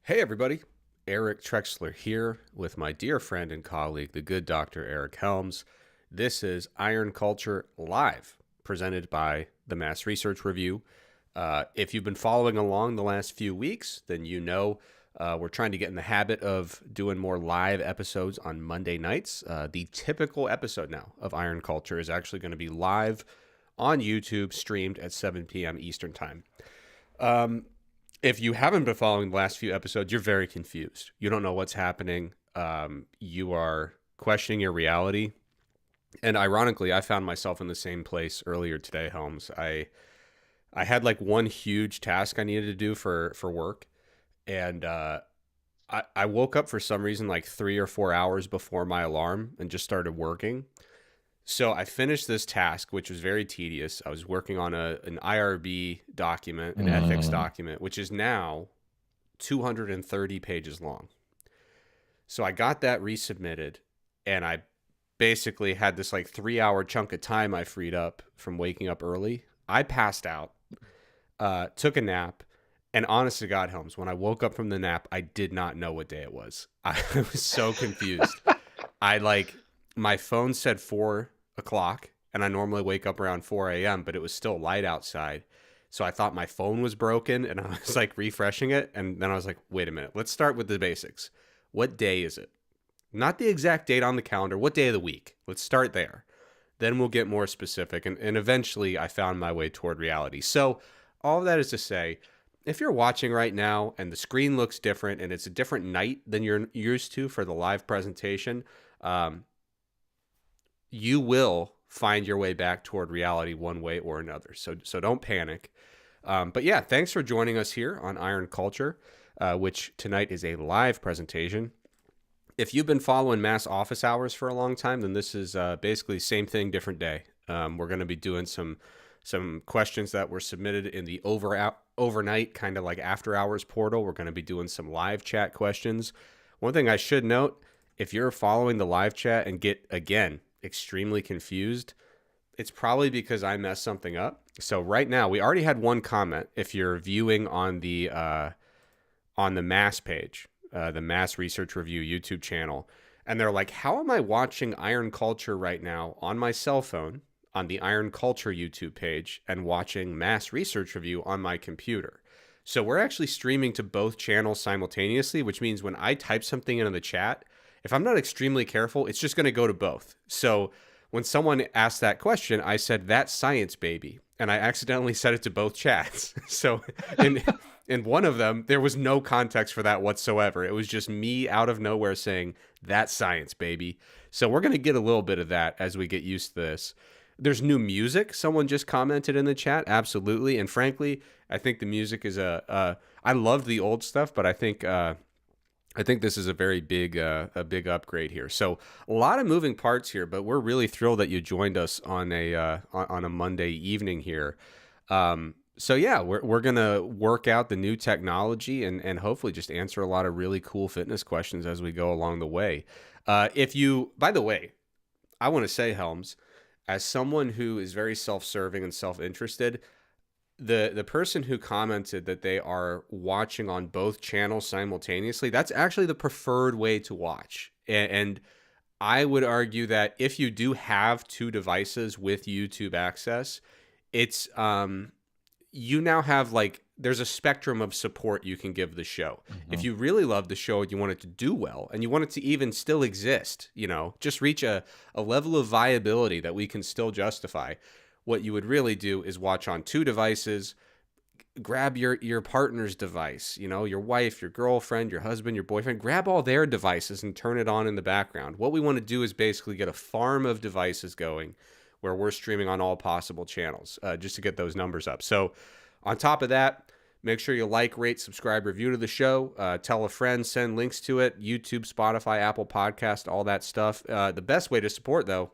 Hey everybody, Eric Trexler here with my dear friend and colleague, the good Dr. Eric Helms. This is Iron Culture Live, presented by the Mass Research Review. If you've been following along the last few weeks, then you know we're trying to get in the habit of doing more live episodes on Monday nights. The typical episode now of Iron Culture is actually going to be live on YouTube, streamed at 7 p.m. Eastern Time. If you haven't been following the last few episodes, you're very confused. You don't know what's happening. You are questioning your reality. And ironically, I found myself in the same place earlier today, Helms. I had like one huge task I needed to do for work. And I woke up for some reason like 3 or 4 hours before my alarm and just started working. So I finished this task, which was very tedious. I was working on an IRB document, an ethics document, which is now 230 pages long. So I got that resubmitted, and I basically had this like 3-hour chunk of time I freed up from waking up early. I passed out, took a nap, and honest to God, Helms, when I woke up from the nap, I did not know what day it was. I was so confused. My phone said 4 o'clock, and I normally wake up around 4 a.m., but it was still light outside. So I thought my phone was broken, and I was like refreshing it. And then I was like, wait a minute, let's start with the basics. What day is it? Not the exact date on the calendar. What day of the week? Let's start there. Then we'll get more specific. And eventually I found my way toward reality. So all of that is to say, if you're watching right now and the screen looks different and it's a different night than you're used to for the live presentation, you will find your way back toward reality one way or another. So don't panic. But yeah, thanks for joining us here on Iron Culture, which tonight is a live presentation. If you've been following Mass Office Hours for a long time, then this is basically same thing, different day. We're going to be doing some questions that were submitted in the overnight, kind of like after hours portal. We're going to be doing some live chat questions. One thing I should note, if you're following the live chat and get, again, extremely confused, it's probably because I messed something up. So right now, we already had one comment. If you're viewing on the Mass page, the Mass Research Review YouTube channel, and they're like, how am I watching Iron Culture right now on my cell phone on the Iron Culture YouTube page and watching Mass Research Review on my computer? So we're actually streaming to both channels simultaneously, which means when I type something into the chat, if I'm not extremely careful, it's just going to go to both. So when someone asked that question, I said, "That's science, baby." And I accidentally said it to both chats. So in one of them, there was no context for that whatsoever. It was just me out of nowhere saying, "That's science, baby." So we're going to get a little bit of that as we get used to this. There's new music. Someone just commented in the chat. Absolutely. And frankly, I think the music is I love the old stuff, but I think this is a very big upgrade here. So a lot of moving parts here, but we're really thrilled that you joined us on a Monday evening here. So yeah, we're gonna work out the new technology and hopefully just answer a lot of really cool fitness questions as we go along the way. By the way, I want to say, Helms, as someone who is very self-serving and self-interested, the person who commented that they are watching on both channels simultaneously, that's actually the preferred way to watch. And I would argue that if you do have two devices with YouTube access, it's you now have there's a spectrum of support you can give the show. Mm-hmm. If you really love the show and you want it to do well and you want it to even still exist, just reach a level of viability that we can still justify, what you would really do is watch on two devices, grab your partner's device, your wife, your girlfriend, your husband, your boyfriend, grab all their devices and turn it on in the background. What we want to do is basically get a farm of devices going where we're streaming on all possible channels just to get those numbers up. So on top of that, make sure you like, rate, subscribe, review to the show. Tell a friend, send links to it, YouTube, Spotify, Apple Podcast, all that stuff. The best way to support, though,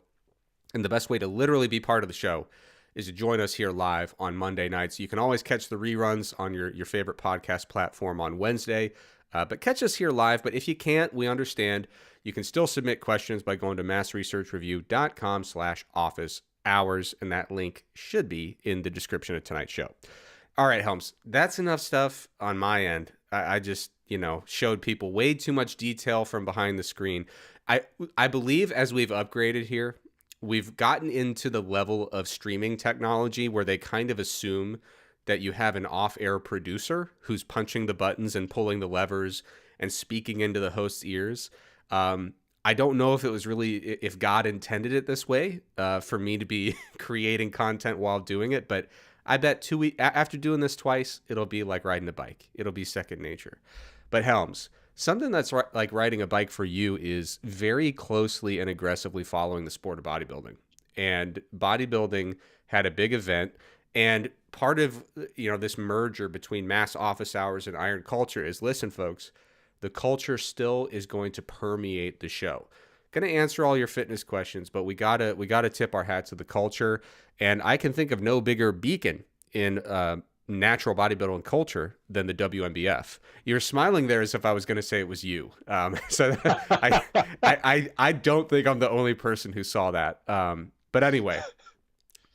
and the best way to literally be part of the show is to join us here live on Monday nights. You can always catch the reruns on your favorite podcast platform on Wednesday, but catch us here live. But if you can't, we understand. You can still submit questions by going to massresearchreview.com/office hours, and that link should be in the description of tonight's show. All right, Helms, that's enough stuff on my end. I just, showed people way too much detail from behind the screen. I believe as we've upgraded here, we've gotten into the level of streaming technology where they kind of assume that you have an off-air producer who's punching the buttons and pulling the levers and speaking into the host's ears. I don't know if it was really, if God intended it this way, for me to be creating content while doing it, but I bet 2 weeks after doing this twice, it'll be like riding a bike. It'll be second nature. But Helms, something that's like riding a bike for you is very closely and aggressively following the sport of bodybuilding. And bodybuilding had a big event, and part of this merger between mass office hours and iron culture is, listen, folks, the culture still is going to permeate the show. Going to answer all your fitness questions, but we gotta tip our hat to the culture. And I can think of no bigger beacon in natural bodybuilding culture than the WNBF. You're smiling there as if I was going to say it was you. So I don't think I'm the only person who saw that. But anyway,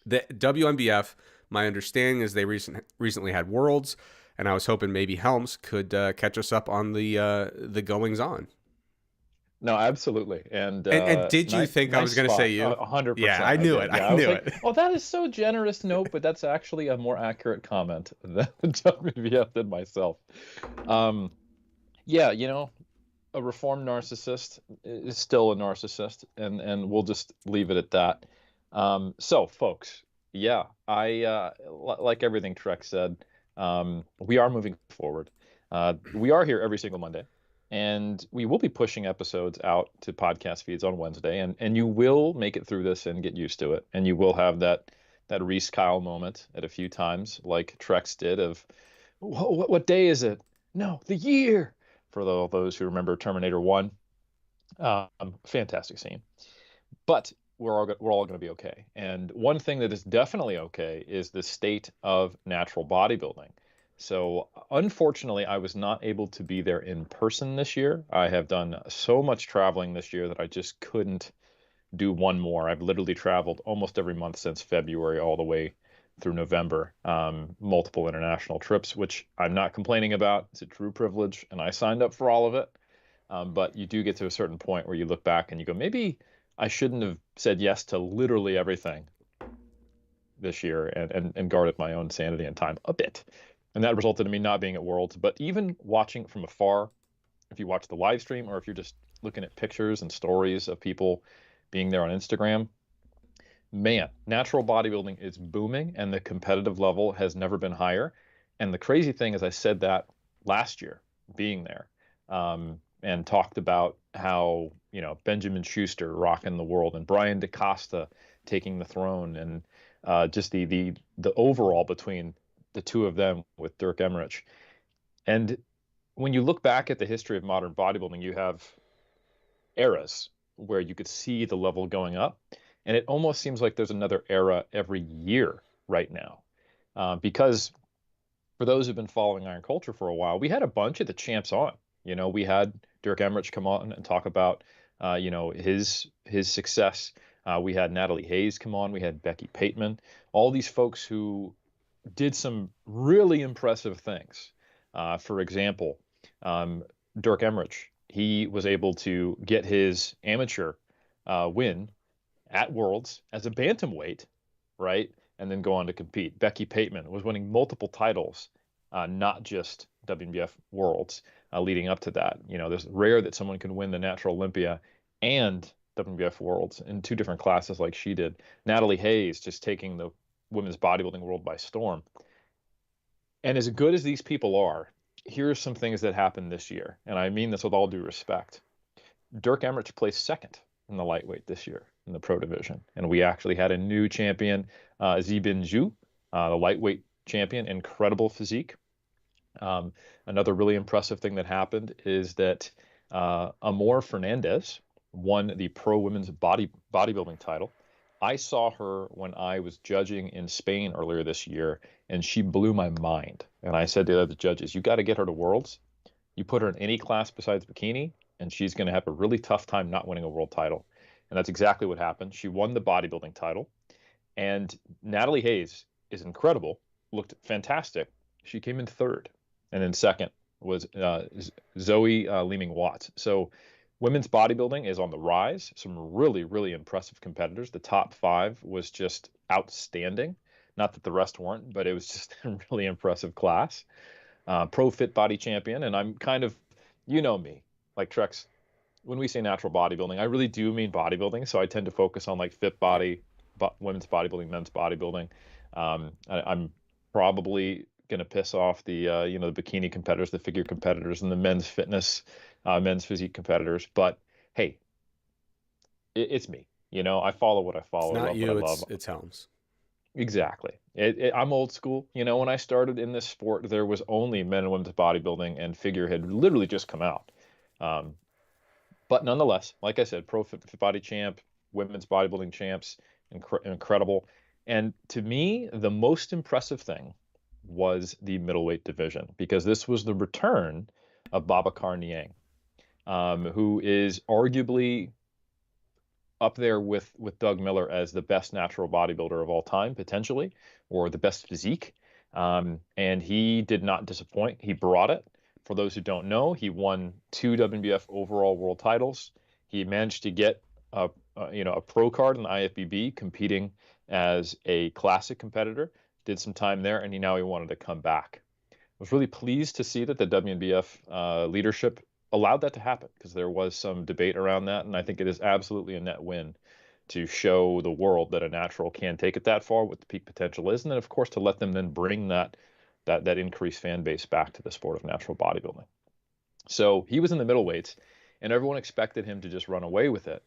the WNBF, my understanding is they recently had Worlds, and I was hoping maybe Helms could catch us up on the goings on. No, absolutely. And did you think I was going to say you? 100%. Yeah, I knew it. I knew it. Oh, that is so generous. Nope, but that's actually a more accurate comment than WNBF did myself. Yeah, a reformed narcissist is still a narcissist, and we'll just leave it at that. So, folks, yeah, I like everything Trex said. We are moving forward. We are here every single Monday. And we will be pushing episodes out to podcast feeds on Wednesday, and you will make it through this and get used to it. And you will have that Reese Kyle moment at a few times, like Trex did, of what day is it? No, the year. For those who remember Terminator 1, fantastic scene. But we're all going to be okay. And one thing that is definitely okay is the state of natural bodybuilding. So unfortunately, I was not able to be there in person this year. I have done so much traveling this year that I just couldn't do one more. I've literally traveled almost every month since February all the way through November, multiple international trips, which I'm not complaining about. It's a true privilege, and I signed up for all of it. But you do get to a certain point where you look back and you go, maybe I shouldn't have said yes to literally everything this year and guarded my own sanity and time a bit. And that resulted in me not being at Worlds. But even watching from afar, if you watch the live stream or if you're just looking at pictures and stories of people being there on Instagram, man, natural bodybuilding is booming and the competitive level has never been higher. And the crazy thing is I said that last year being there, and talked about how, Benjamin Schuster rocking the world and Brian DaCosta taking the throne, and just the overall between the two of them with Dirk Emmerich. And when you look back at the history of modern bodybuilding, you have eras where you could see the level going up. And it almost seems like there's another era every year right now. Because for those who've been following Iron Culture for a while, we had a bunch of the champs on. We had Dirk Emmerich come on and talk about, his success. We had Natalie Hayes come on. We had Becky Pateman. All these folks who did some really impressive things. For example, Dirk Emmerich, he was able to get his amateur win at Worlds as a bantamweight, right? And then go on to compete. Becky Pateman was winning multiple titles, not just WNBF Worlds, leading up to that. There's rare that someone can win the Natural Olympia and WNBF Worlds in two different classes like she did. Natalie Hayes just taking the women's bodybuilding world by storm. And as good as these people are, here are some things that happened this year. And I mean this with all due respect. Dirk Emmerich placed second in the lightweight this year in the pro division. And we actually had a new champion, Zibin Zhu, the lightweight champion, incredible physique. Another really impressive thing that happened is that Amor Fernandez won the pro women's bodybuilding title. I saw her when I was judging in Spain earlier this year, and she blew my mind. And I said to the other judges, you got to get her to Worlds. You put her in any class besides bikini, and she's going to have a really tough time not winning a world title. And that's exactly what happened. She won the bodybuilding title. And Natalie Hayes is incredible, looked fantastic. She came in third. And in second was Zoe Leeming Watts. So women's bodybuilding is on the rise. Some really, really impressive competitors. The top 5 was just outstanding. Not that the rest weren't, but it was just a really impressive class. Pro fit body champion. And I'm kind of, you know me, like Trex, when we say natural bodybuilding, I really do mean bodybuilding. So I tend to focus on like fit Yeah. body, women's bodybuilding, men's bodybuilding. I'm probably going to piss off the the bikini competitors, the figure competitors, and the men's fitness, men's physique competitors. But hey, it's me. I follow what I It's follow. I not love what I you, love. it's Helms. Exactly. I'm old school. When I started in this sport, there was only men and women's bodybuilding, and figure had literally just come out. Um, but nonetheless, like I said, pro fit body champ, women's bodybuilding champs, incredible. And to me, the most impressive thing was the middleweight division, because this was the return of Babacar Niang, who is arguably up there with Doug Miller as the best natural bodybuilder of all time, potentially, or the best physique. And he did not disappoint. He brought it. For those who don't know, he won 2 WNBF overall world titles. He managed to get a pro card in the IFBB, competing as a classic competitor. Did some time there, and he wanted to come back. I was really pleased to see that the WNBF leadership allowed that to happen, because there was some debate around that, and I think it is absolutely a net win to show the world that a natural can take it that far, what the peak potential is, and then of course to let them then bring that increased fan base back to the sport of natural bodybuilding. So he was in the middleweights, and everyone expected him to just run away with it.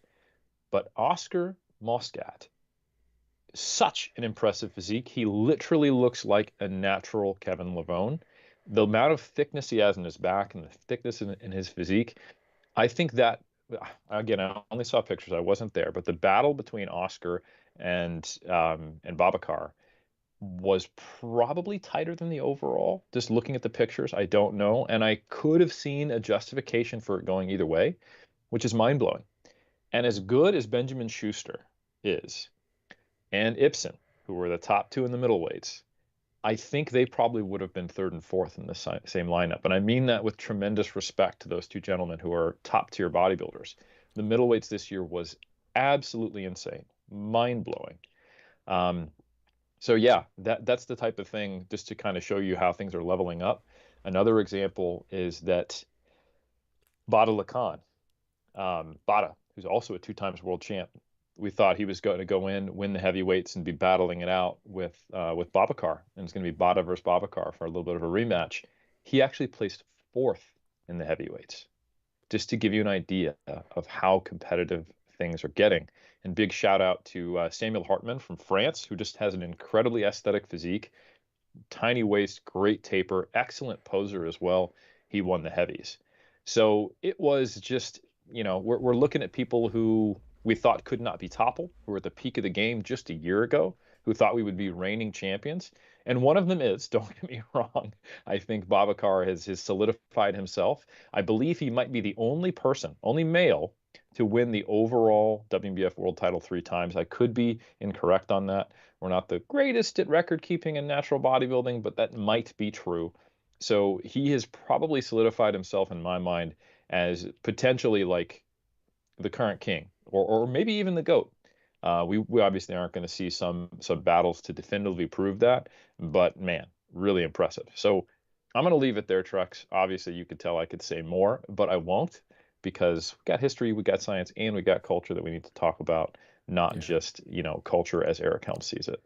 But Oscar Moscat, such an impressive physique. He literally looks like a natural Kevin Lavone. The amount of thickness he has in his back and the thickness in his physique, I think that, again, I only saw pictures. I wasn't there, but the battle between Oscar and Babacar was probably tighter than the overall. Just looking at the pictures, I don't know, and I could have seen a justification for it going either way, which is mind blowing. And as good as Benjamin Schuster is, and Ibsen, who were the top 2 in the middleweights, I think they probably would have been 3rd and 4th in the same lineup. And I mean that with tremendous respect to those 2 gentlemen who are top tier bodybuilders. The middleweights this year was absolutely insane, mind blowing. So yeah, that's the type of thing, just to kind of show you how things are leveling up. Another example is that Bada Lakan, Bada, who's also a 2 times world champ, we thought he was going to go in, win the heavyweights, and be battling it out with Babacar, and it's going to be Bada versus Babacar for a little bit of a rematch. He actually placed 4th in the heavyweights, just to give you an idea of how competitive things are getting. And big shout out to Samuel Hartmann from France, who just has an incredibly aesthetic physique, tiny waist, great taper, excellent poser as well. He won the heavies. So it was just, we're looking at people who we thought could not be toppled, who were at the peak of the game just a year ago, who thought we would be reigning champions. And one of them is, don't get me wrong, I think Babacar has solidified himself. I believe he might be the only person, only male, to win the overall WNBF world title 3 times. I could be incorrect on that. We're not the greatest at record keeping in natural bodybuilding, but that might be true. So he has probably solidified himself in my mind as potentially like the current king, or maybe even the GOAT. We obviously aren't going to see some battles to definitively prove that, but man, really impressive. So I'm going to leave it there, Trucks. Obviously, you could tell I could say more, but I won't, because we got history, we got science, and we got culture that we need to talk about, not Yeah. just culture as Eric Helms sees it.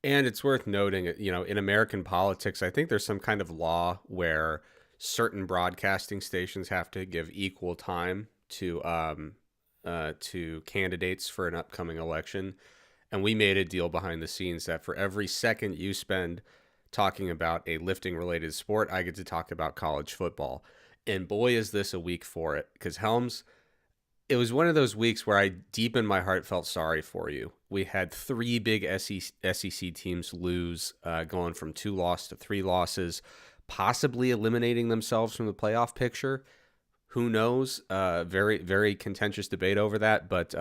And it's worth noting, in American politics, I think there's some kind of law where certain broadcasting stations have to give equal time to candidates for an upcoming election. And we made a deal behind the scenes that for every second you spend talking about a lifting related sport, I get to talk about college football. And boy, is this a week for it. Because Helms, it was one of those weeks where I deep in my heart felt sorry for you. We had 3 big SEC teams lose, going from 2 losses to 3 losses, possibly eliminating themselves from the playoff picture. Who knows? Very, very contentious debate over that. But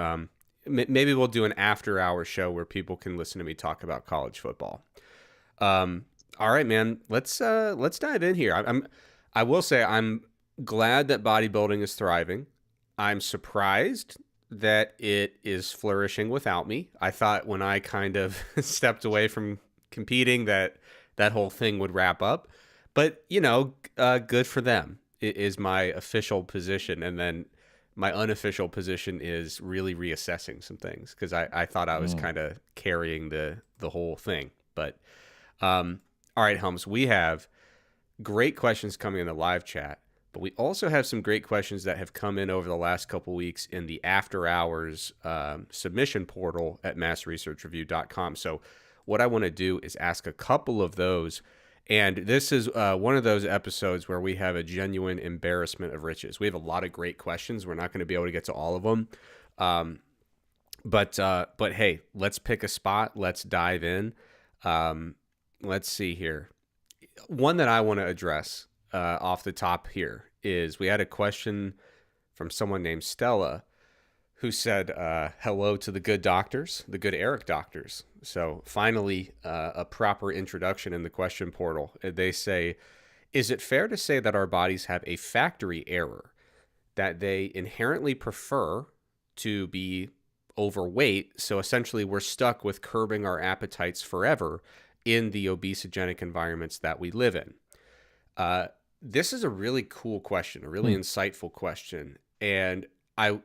maybe we'll do an after-hour show where people can listen to me talk about college football. All right, man. Let's dive in here. I will say I'm glad that bodybuilding is thriving. I'm surprised that it is flourishing without me. I thought when I kind of stepped away from competing that that whole thing would wrap up. But, good for them is my official position. And then my unofficial position is really reassessing some things because I thought I was kind of carrying the whole thing. But all right, Helms, we have great questions coming in the live chat, but we also have some great questions that have come in over the last couple weeks in the after hours submission portal at massresearchreview.com. So what I want to do is ask a couple of those. And this is one of those episodes where we have a genuine embarrassment of riches. We have a lot of great questions. We're not going to be able to get to all of them. But hey, let's pick a spot. Let's dive in. Let's see here. One that I want to address off the top here is we had a question from someone named Stella who said, hello to the good doctors, the good Eric doctors. So finally, a proper introduction in the question portal. They say, is it fair to say that our bodies have a factory error, that they inherently prefer to be overweight? So essentially, we're stuck with curbing our appetites forever in the obesogenic environments that we live in. This is a really cool question, a really insightful question. And I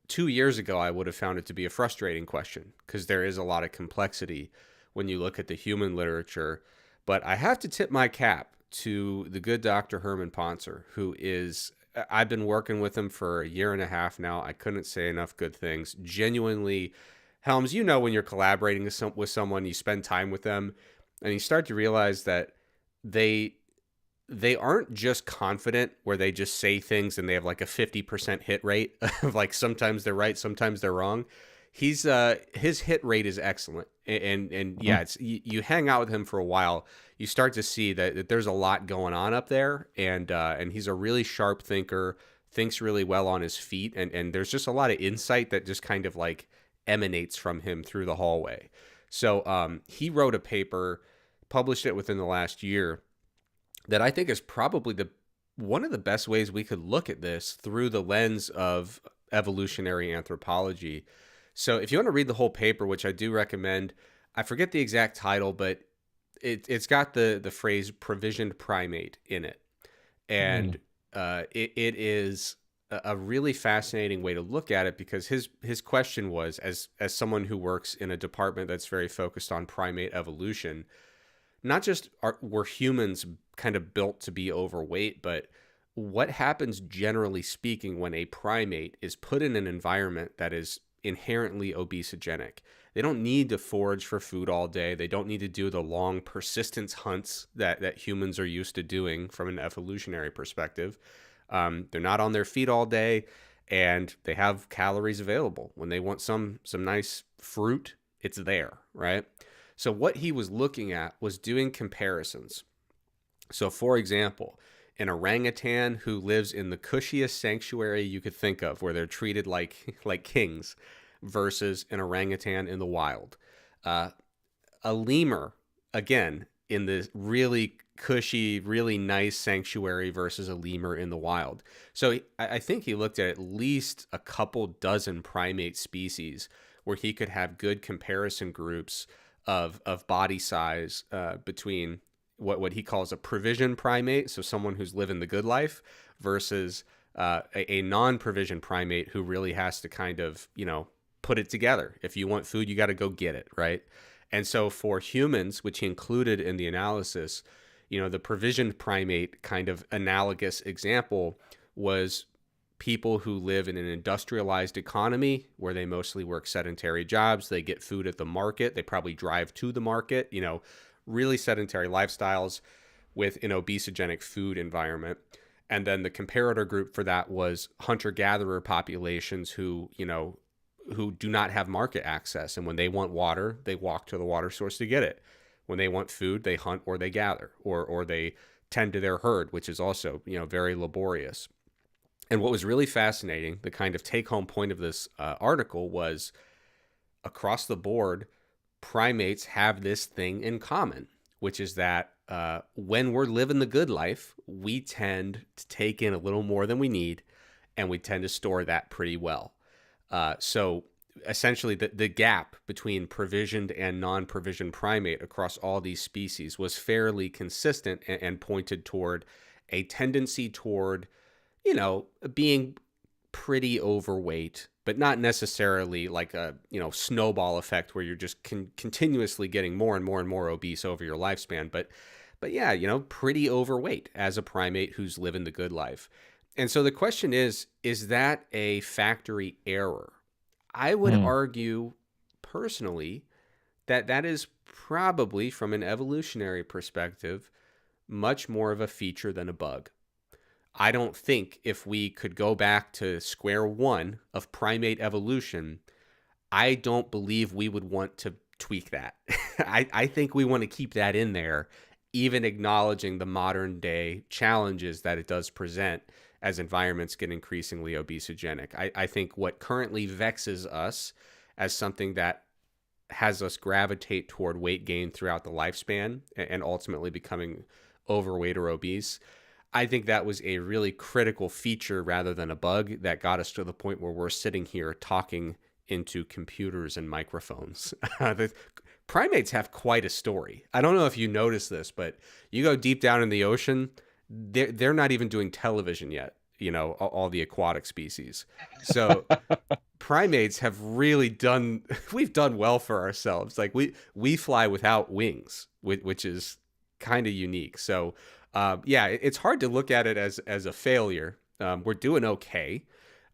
2 years ago, I would have found it to be a frustrating question because there is a lot of complexity when you look at the human literature. But I have to tip my cap to the good Dr. Herman Poncer, who is, I've been working with him for a year and a half now. I couldn't say enough good things. Genuinely, Helms, when you're collaborating with someone, you spend time with them, and you start to realize that they aren't just confident where they just say things and they have like a 50% hit rate of like sometimes they're right, sometimes they're wrong. He's his hit rate is excellent. And yeah, it's you hang out with him for a while, you start to see that there's a lot going on up there, and he's a really sharp thinker, thinks really well on his feet, and there's just a lot of insight that just kind of like emanates from him through the hallway. So he wrote a paper, published it within the last year, that I think is probably one of the best ways we could look at this through the lens of evolutionary anthropology. So if you want to read the whole paper, which I do recommend, I forget the exact title, but it's got the phrase provisioned primate in it. And it is a really fascinating way to look at it, because his question was, as someone who works in a department that's very focused on primate evolution, not just were humans kind of built to be overweight, but what happens generally speaking when a primate is put in an environment that is inherently obesogenic? They don't need to forage for food all day. They don't need to do the long persistence hunts that humans are used to doing from an evolutionary perspective. They're not on their feet all day, and they have calories available. When they want some nice fruit, it's there, right? So what he was looking at was doing comparisons. So for example, an orangutan who lives in the cushiest sanctuary you could think of, where they're treated like kings, versus an orangutan in the wild. A lemur, again, in the really cushy, really nice sanctuary versus a lemur in the wild. So I think he looked at least a couple dozen primate species where he could have good comparison groups of body size between what he calls a provision primate, so someone who's living the good life, versus a non-provision primate who really has to kind of, put it together. If you want food, you got to go get it, right? And so for humans, which he included in the analysis, the provision primate kind of analogous example was people who live in an industrialized economy where they mostly work sedentary jobs. They get food at the market. They probably drive to the market, really sedentary lifestyles with an obesogenic food environment. And then the comparator group for that was hunter-gatherer populations who do not have market access. And when they want water, they walk to the water source to get it. When they want food, they hunt or they gather, or they tend to their herd, which is also, very laborious. And what was really fascinating, the kind of take-home point of this article was, across the board, primates have this thing in common, which is that when we're living the good life, we tend to take in a little more than we need, and we tend to store that pretty well. So essentially, the gap between provisioned and non-provisioned primate across all these species was fairly consistent and pointed toward a tendency toward, being pretty overweight, but not necessarily like a, snowball effect where you're just continuously getting more and more and more obese over your lifespan. But yeah, pretty overweight as a primate who's living the good life. And so the question is that a factory error? I would argue personally that that is probably, from an evolutionary perspective, much more of a feature than a bug. I don't think if we could go back to square one of primate evolution, I don't believe we would want to tweak that. I think we want to keep that in there, even acknowledging the modern day challenges that it does present as environments get increasingly obesogenic. I think what currently vexes us as something that has us gravitate toward weight gain throughout the lifespan and ultimately becoming overweight or obese, I think that was a really critical feature rather than a bug that got us to the point where we're sitting here talking into computers and microphones. The primates have quite a story. I don't know if you notice this, but you go deep down in the ocean, they're not even doing television yet, all the aquatic species. So primates have really we've done well for ourselves. Like we fly without wings, which is kind of unique. So yeah, it's hard to look at it as a failure. We're doing okay.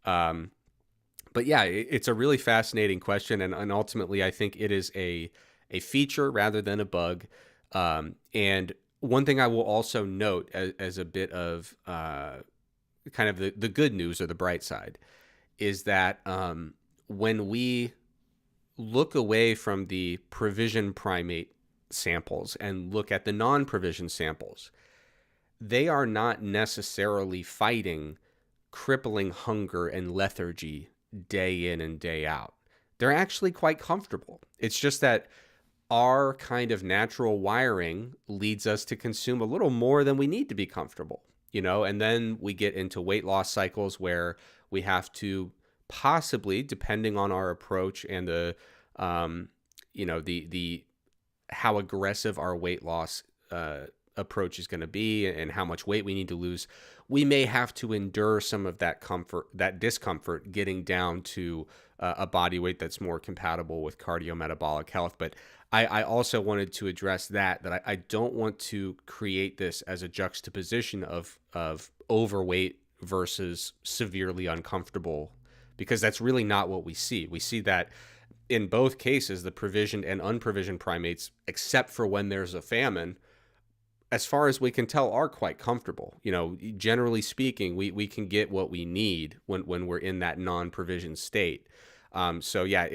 But yeah, it's a really fascinating question. And ultimately, I think it is a feature rather than a bug. And one thing I will also note as a bit of kind of the good news or the bright side is that when we look away from the provision primate samples and look at the non-provision samples, they are not necessarily fighting crippling hunger and lethargy day in and day out. They're actually quite comfortable. It's just that our kind of natural wiring leads us to consume a little more than we need to be comfortable, and then we get into weight loss cycles where we have to possibly, depending on our approach and the how aggressive our weight loss approach is going to be and how much weight we need to lose, we may have to endure some of that discomfort getting down to a body weight that's more compatible with cardiometabolic health. But I also wanted to address that I don't want to create this as a juxtaposition of overweight versus severely uncomfortable, because that's really not what we see. We see that in both cases, the provisioned and unprovisioned primates, except for when there's a famine, as far as we can tell, are quite comfortable. Generally speaking, we can get what we need when we're in that non-provision state. So yeah,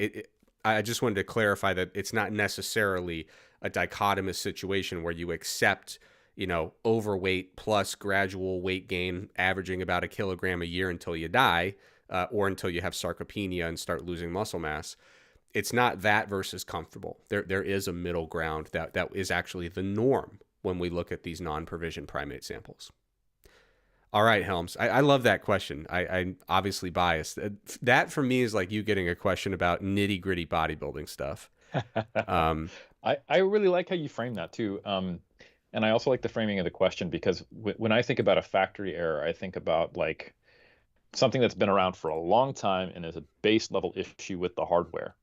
I just wanted to clarify that it's not necessarily a dichotomous situation where you accept, overweight plus gradual weight gain, averaging about 1 kilogram a year until you die, or until you have sarcopenia and start losing muscle mass. It's not that versus comfortable. There is a middle ground that is actually the norm when we look at these non-provision primate samples. All right, Helms. I love that question. I'm obviously biased. That for me is like you getting a question about nitty-gritty bodybuilding stuff. I really like how you frame that too. And I also like the framing of the question because when I think about a factory error, I think about like something that's been around for a long time and is a base level issue with the hardware.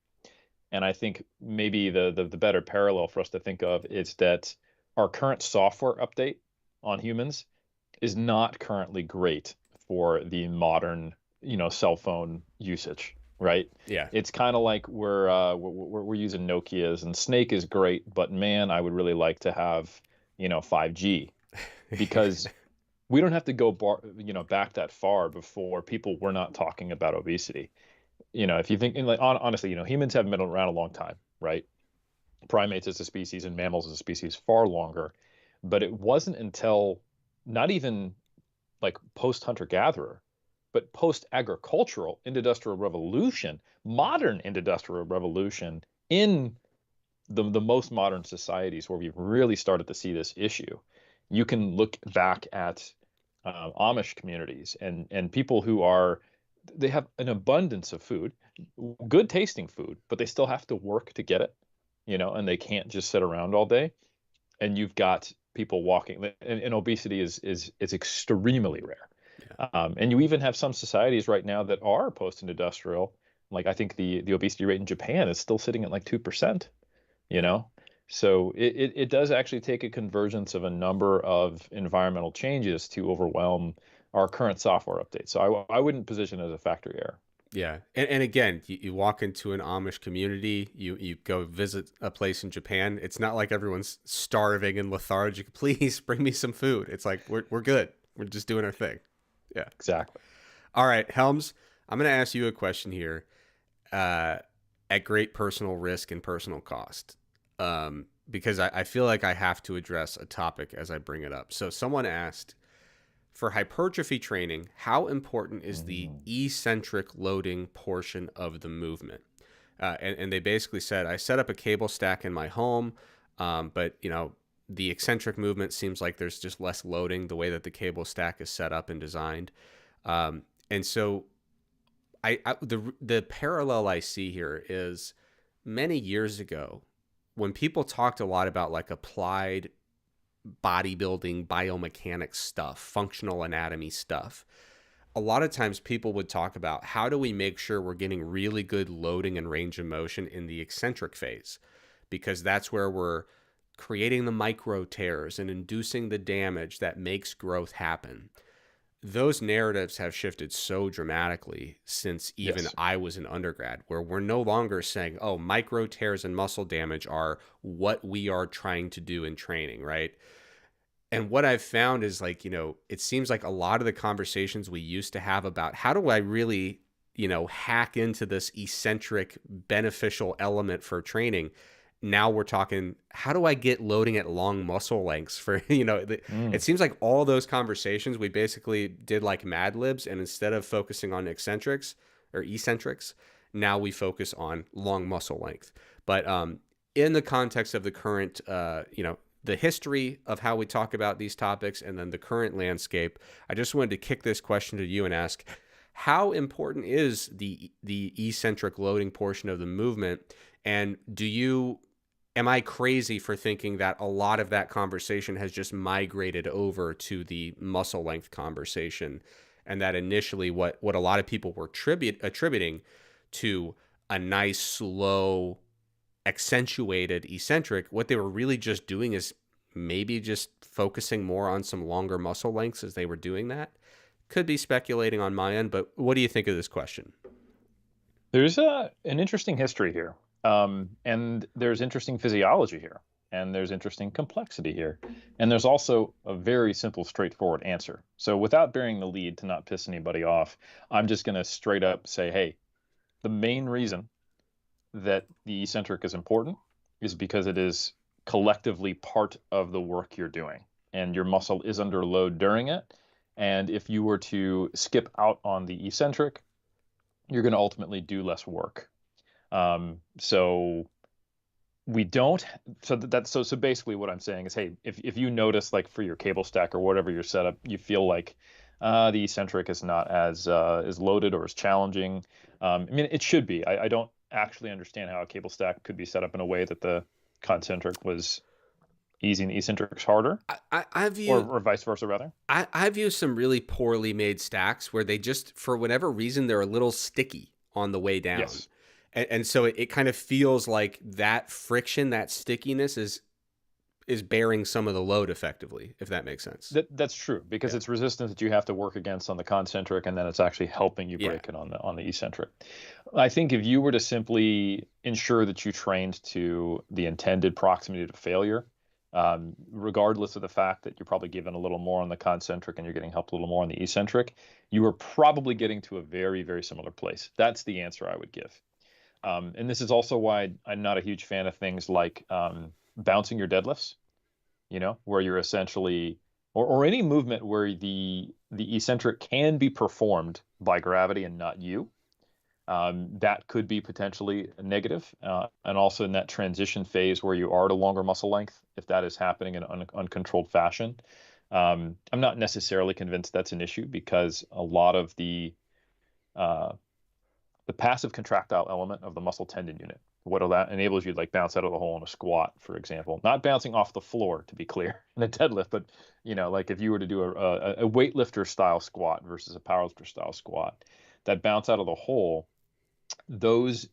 And I think maybe the better parallel for us to think of is that our current software update on humans is not currently great for the modern, cell phone usage, right? Yeah. It's kind of like we're using Nokias, and Snake is great, but man, I would really like to have, 5G, because we don't have to go back that far before people were not talking about obesity. If you think, honestly, humans have been around a long time, right? Primates as a species and mammals as a species far longer, but it wasn't until not even like post hunter-gatherer, but post agricultural industrial revolution, modern industrial revolution in the most modern societies where we've really started to see this issue, you can look back at Amish communities and people who they have an abundance of food, good tasting food, but they still have to work to get it, and they can't just sit around all day. And you've got people walking, and obesity is extremely rare. And you even have some societies right now that are post-industrial. Like I think the obesity rate in Japan is still sitting at like 2%, So it does actually take a convergence of a number of environmental changes to overwhelm our current software update. So I wouldn't position it as a factory error. Yeah. And again, you walk into an Amish community, you go visit a place in Japan. It's not like everyone's starving and lethargic. Please bring me some food. It's like, we're good. We're just doing our thing. Yeah, exactly. All right, Helms, I'm going to ask you a question here at great personal risk and personal cost, because I feel like I have to address a topic as I bring it up. So someone asked, for hypertrophy training, how important is the eccentric loading portion of the movement? And they basically said, I set up a cable stack in my home, but the eccentric movement seems like there's just less loading the way that the cable stack is set up and designed. And so the parallel I see here is many years ago when people talked a lot about like applied bodybuilding, biomechanics stuff, functional anatomy stuff. A lot of times people would talk about how do we make sure we're getting really good loading and range of motion in the eccentric phase, because that's where we're creating the micro tears and inducing the damage that makes growth happen. Those narratives have shifted so dramatically since even I was an undergrad, where we're no longer saying, oh, micro tears and muscle damage are what we are trying to do in training, right? And what I've found is like, it seems like a lot of the conversations we used to have about how do I really, hack into this eccentric beneficial element for training. Now we're talking, how do I get loading at long muscle lengths for, it seems like all those conversations we basically did like Mad Libs, and instead of focusing on eccentrics, now we focus on long muscle length. But in the context of the current, the history of how we talk about these topics and then the current landscape, I just wanted to kick this question to you and ask, how important is the eccentric loading portion of the movement? And am I crazy for thinking that a lot of that conversation has just migrated over to the muscle length conversation, and that initially what a lot of people were attributing to a nice, slow, accentuated eccentric, what they were really just doing is maybe just focusing more on some longer muscle lengths as they were doing that? Could be speculating on my end, but what do you think of this question? There's an interesting history here. And there's interesting physiology here, and there's interesting complexity here. And there's also a very simple, straightforward answer. So without bearing the lead to not piss anybody off, I'm just going to straight up say, hey, the main reason that the eccentric is important is because it is collectively part of the work you're doing, and your muscle is under load during it. And if you were to skip out on the eccentric, you're going to ultimately do less work. So basically what I'm saying is, hey, if you notice, like for your cable stack or whatever your setup, you feel like the eccentric is not as loaded or as challenging. I mean, it should be. I don't actually understand how a cable stack could be set up in a way that the concentric was easy and the eccentric's harder. I view, or vice versa, rather. I view some really poorly made stacks where they just, for whatever reason, they're a little sticky on the way down. Yes. And so it kind of feels like that friction, that stickiness is bearing some of the load effectively, if that makes sense. That's true, because it's resistance that you have to work against on the concentric, and then it's actually helping you break it on the eccentric. I think if you were to simply ensure that you trained to the intended proximity to failure, regardless of the fact that you're probably given a little more on the concentric and you're getting helped a little more on the eccentric, you are probably getting to a very, very similar place. That's the answer I would give. And this is also why I'm not a huge fan of things like bouncing your deadlifts, where you're essentially, or any movement where the eccentric can be performed by gravity and not you. That could be potentially negative. And also in that transition phase where you are at a longer muscle length, if that is happening in an uncontrolled fashion. I'm not necessarily convinced that's an issue, because a lot of the passive contractile element of the muscle tendon unit, what that enables you to like bounce out of the hole in a squat, for example, not bouncing off the floor, to be clear, in a deadlift, but like if you were to do a weightlifter style squat versus a powerlifter style squat, that bounce out of the hole, those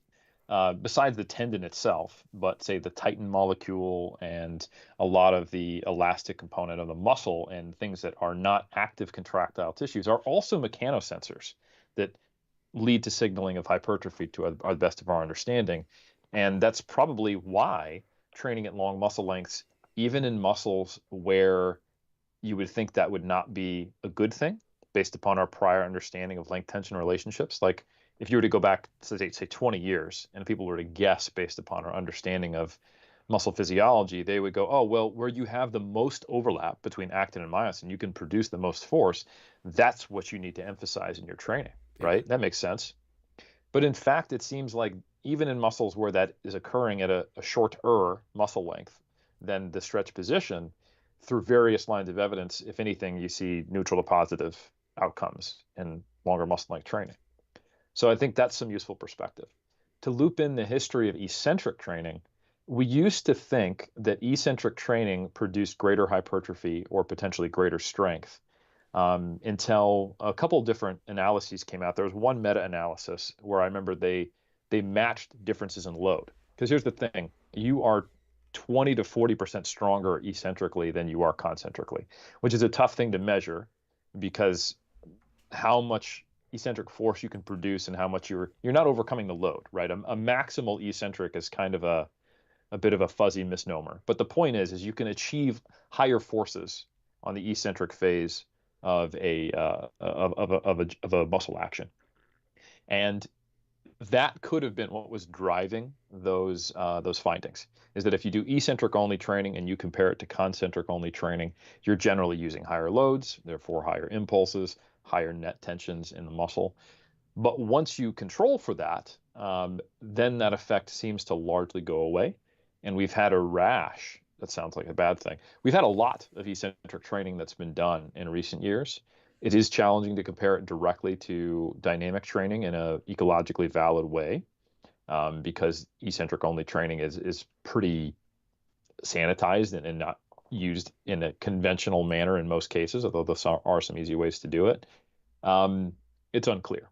besides the tendon itself, but say the titin molecule and a lot of the elastic component of the muscle and things that are not active contractile tissues are also mechanosensors that lead to signaling of hypertrophy to the best of our understanding. And that's probably why training at long muscle lengths, even in muscles where you would think that would not be a good thing based upon our prior understanding of length tension relationships. Like if you were to go back to say 20 years and people were to guess based upon our understanding of muscle physiology, they would go, oh, well, where you have the most overlap between actin and myosin, you can produce the most force. That's what you need to emphasize in your training, right? That makes sense. But in fact, it seems like even in muscles where that is occurring at a shorter muscle length than the stretch position, through various lines of evidence, if anything, you see neutral to positive outcomes in longer muscle length training. So I think that's some useful perspective. To loop in the history of eccentric training, we used to think that eccentric training produced greater hypertrophy or potentially greater strength until a couple of different analyses came out. There was one meta-analysis where I remember they matched differences in load. Because here's the thing, you are 20 to 40% stronger eccentrically than you are concentrically, which is a tough thing to measure, because how much eccentric force you can produce and how much you're not overcoming the load, right? A maximal eccentric is kind of a bit of a fuzzy misnomer. But the point is you can achieve higher forces on the eccentric phase of a muscle action. And that could have been what was driving those findings, is that if you do eccentric only training and you compare it to concentric only training, you're generally using higher loads, therefore higher impulses, higher net tensions in the muscle. But once you control for that, then that effect seems to largely go away. And we've had a rash. That sounds like a bad thing. We've had a lot of eccentric training that's been done in recent years. It is challenging to compare it directly to dynamic training in an ecologically valid way, because eccentric only training is pretty sanitized and not used in a conventional manner in most cases, although there are some easy ways to do it. It's unclear.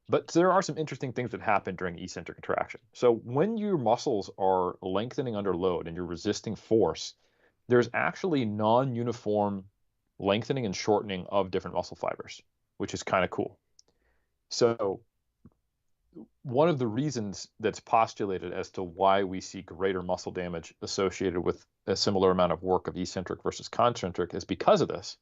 But there are some interesting things that happen during eccentric contraction. So when your muscles are lengthening under load and you're resisting force, there's actually non-uniform lengthening and shortening of different muscle fibers, which is kind of cool. So one of the reasons that's postulated as to why we see greater muscle damage associated with a similar amount of work of eccentric versus concentric is because of this.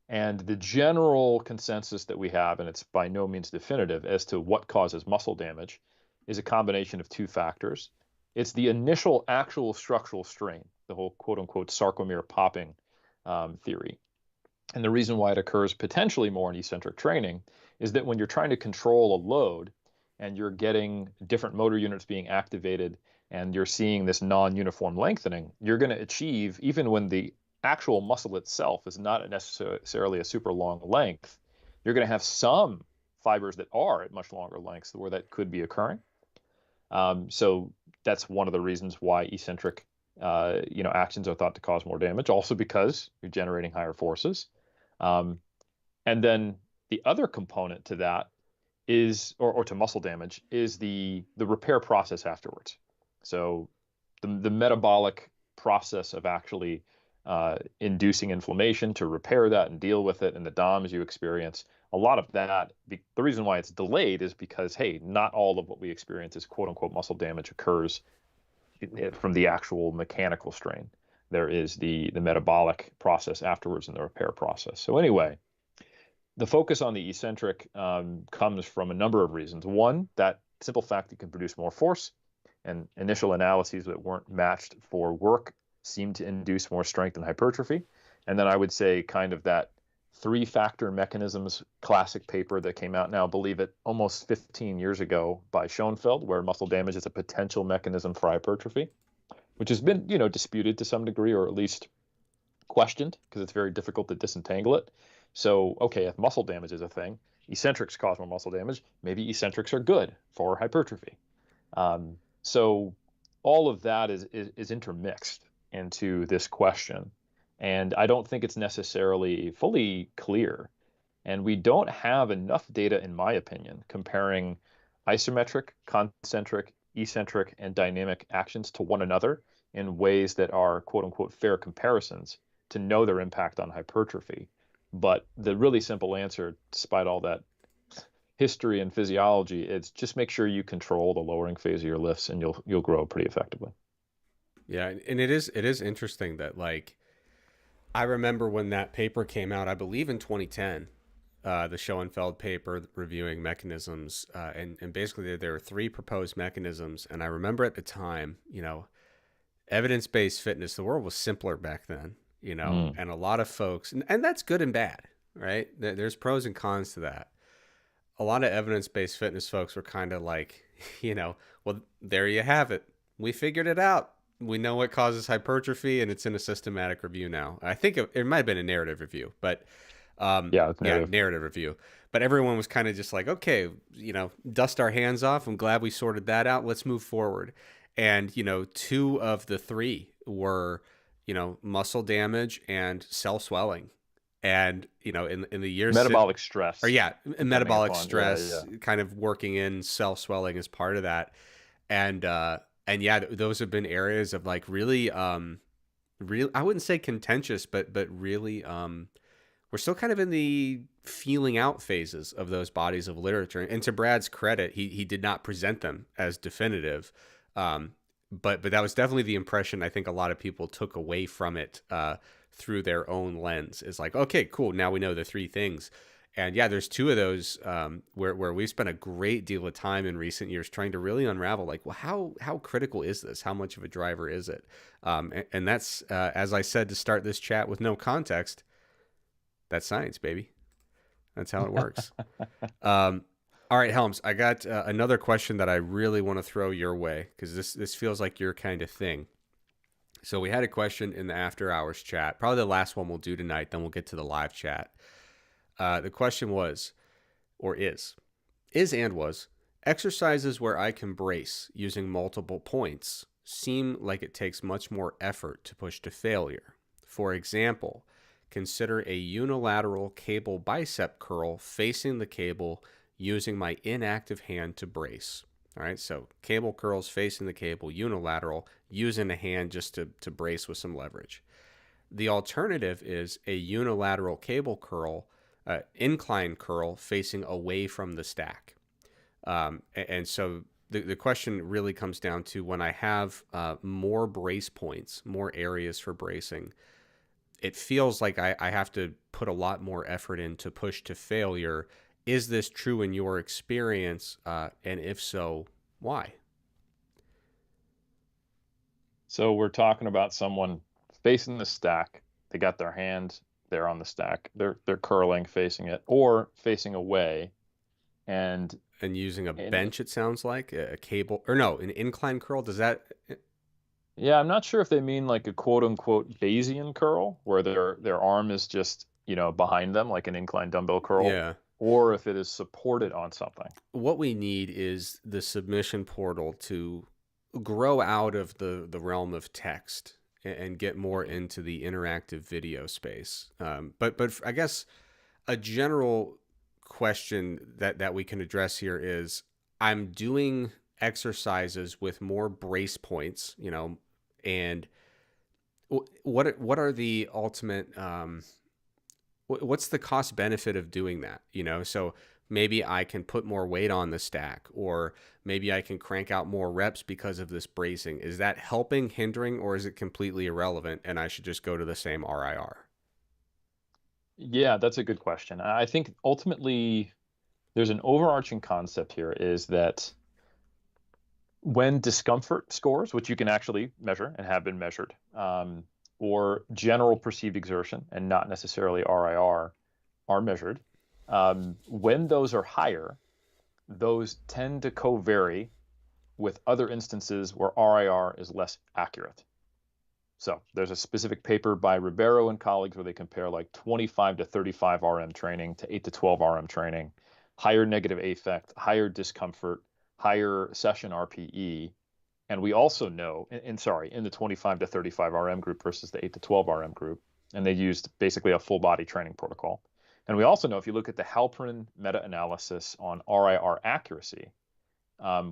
And the general consensus that we have, and it's by no means definitive, as to what causes muscle damage is a combination of two factors. It's the initial actual structural strain, the whole quote unquote sarcomere popping theory. And the reason why it occurs potentially more in eccentric training is that when you're trying to control a load and you're getting different motor units being activated and you're seeing this non-uniform lengthening, you're going to achieve, even when the actual muscle itself is not necessarily a super long length, you're going to have some fibers that are at much longer lengths where that could be occurring. So that's one of the reasons why eccentric actions are thought to cause more damage, also because you're generating higher forces. And then the other component to that is, or to muscle damage, is the repair process afterwards. So the metabolic process of actually inducing inflammation to repair that and deal with it, and the DOMs you experience, a lot of that, the reason why it's delayed is because, hey, not all of what we experience as quote unquote muscle damage occurs from the actual mechanical strain. There is the metabolic process afterwards and the repair process. So anyway, the focus on the eccentric comes from a number of reasons. One, that simple fact that you can produce more force, and initial analyses that weren't matched for work seem to induce more strength and hypertrophy. And then I would say kind of that three-factor mechanisms classic paper that came out now, believe it, almost 15 years ago by Schoenfeld, where muscle damage is a potential mechanism for hypertrophy, which has been, disputed to some degree, or at least questioned, because it's very difficult to disentangle it. So, okay, if muscle damage is a thing, eccentrics cause more muscle damage. Maybe eccentrics are good for hypertrophy. So all of that is intermixed into this question. And I don't think it's necessarily fully clear. And we don't have enough data, in my opinion, comparing isometric, concentric, eccentric, and dynamic actions to one another in ways that are quote unquote fair comparisons to know their impact on hypertrophy. But the really simple answer, despite all that history and physiology, it's just make sure you control the lowering phase of your lifts, and you'll grow pretty effectively. Yeah, and it is interesting that, like, I remember when that paper came out, I believe in 2010, the Schoenfeld paper reviewing mechanisms, and basically there were three proposed mechanisms. And I remember at the time, evidence-based fitness, the world was simpler back then, and a lot of folks, and that's good and bad, right? There's pros and cons to that. A lot of evidence-based fitness folks were kind of like, well, there you have it. We figured it out. We know what causes hypertrophy, and it's in a systematic review now. I think it might have been a narrative review, but narrative review. But everyone was kind of just like, okay, dust our hands off. I'm glad we sorted that out. Let's move forward. And, two of the three were, muscle damage and cell swelling. And, in the years... Metabolic stress. Or metabolic stress, kind of working in cell swelling as part of that. And those have been areas of, like, really, I wouldn't say contentious, but really, we're still kind of in the feeling out phases of those bodies of literature. And to Brad's credit, he did not present them as definitive. But that was definitely the impression I think a lot of people took away from it, through their own lens, is like, okay, cool. Now we know the three things. And there's two of those where we've spent a great deal of time in recent years trying to really unravel, like, well, how critical is this? How much of a driver is it? And that's, as I said to start this chat with no context, that's science, baby. That's how it works. All right, Helms, I got another question that I really want to throw your way, because this feels like your kind of thing. So we had a question in the after hours chat, probably the last one we'll do tonight, then we'll get to the live chat. The question was, or is and was, exercises where I can brace using multiple points seem like it takes much more effort to push to failure. For example, consider a unilateral cable bicep curl facing the cable using my inactive hand to brace. All right, so cable curls facing the cable, unilateral, using a hand just to brace with some leverage. The alternative is a unilateral cable curl, incline curl facing away from the stack. And so the question really comes down to, when I have more brace points, more areas for bracing, it feels like I have to put a lot more effort in to push to failure. Is this true in your experience? And if so, why? So we're talking about someone facing the stack. They got their hand there on the stack. They're curling, facing it, or facing away, and using a bench. It sounds like a cable, or no, an incline curl. Does that? Yeah, I'm not sure if they mean like a quote unquote Bayesian curl, where their arm is just behind them, like an incline dumbbell curl. Yeah. Or if it is supported on something. What we need is the submission portal to grow out of the realm of text and get more into the interactive video space. But I guess a general question that we can address here is, I'm doing exercises with more brace points, and what are the ultimate, what's the cost benefit of doing that? So maybe I can put more weight on the stack, or maybe I can crank out more reps because of this bracing. Is that helping, hindering, or is it completely irrelevant and I should just go to the same RIR? Yeah, that's a good question. I think ultimately there's an overarching concept here, is that when discomfort scores, which you can actually measure and have been measured, or general perceived exertion and not necessarily RIR, are measured. When those are higher, those tend to co-vary with other instances where RIR is less accurate. So there's a specific paper by Ribeiro and colleagues where they compare like 25 to 35 RM training to 8 to 12 RM training, higher negative affect, higher discomfort, higher session RPE. And we also know, in the 25 to 35 RM group versus the 8 to 12 RM group, and they used basically a full body training protocol. And we also know if you look at the Halperin meta-analysis on RIR accuracy,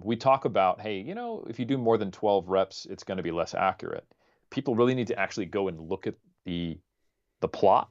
we talk about, hey, if you do more than 12 reps, it's going to be less accurate. People really need to actually go and look at the plot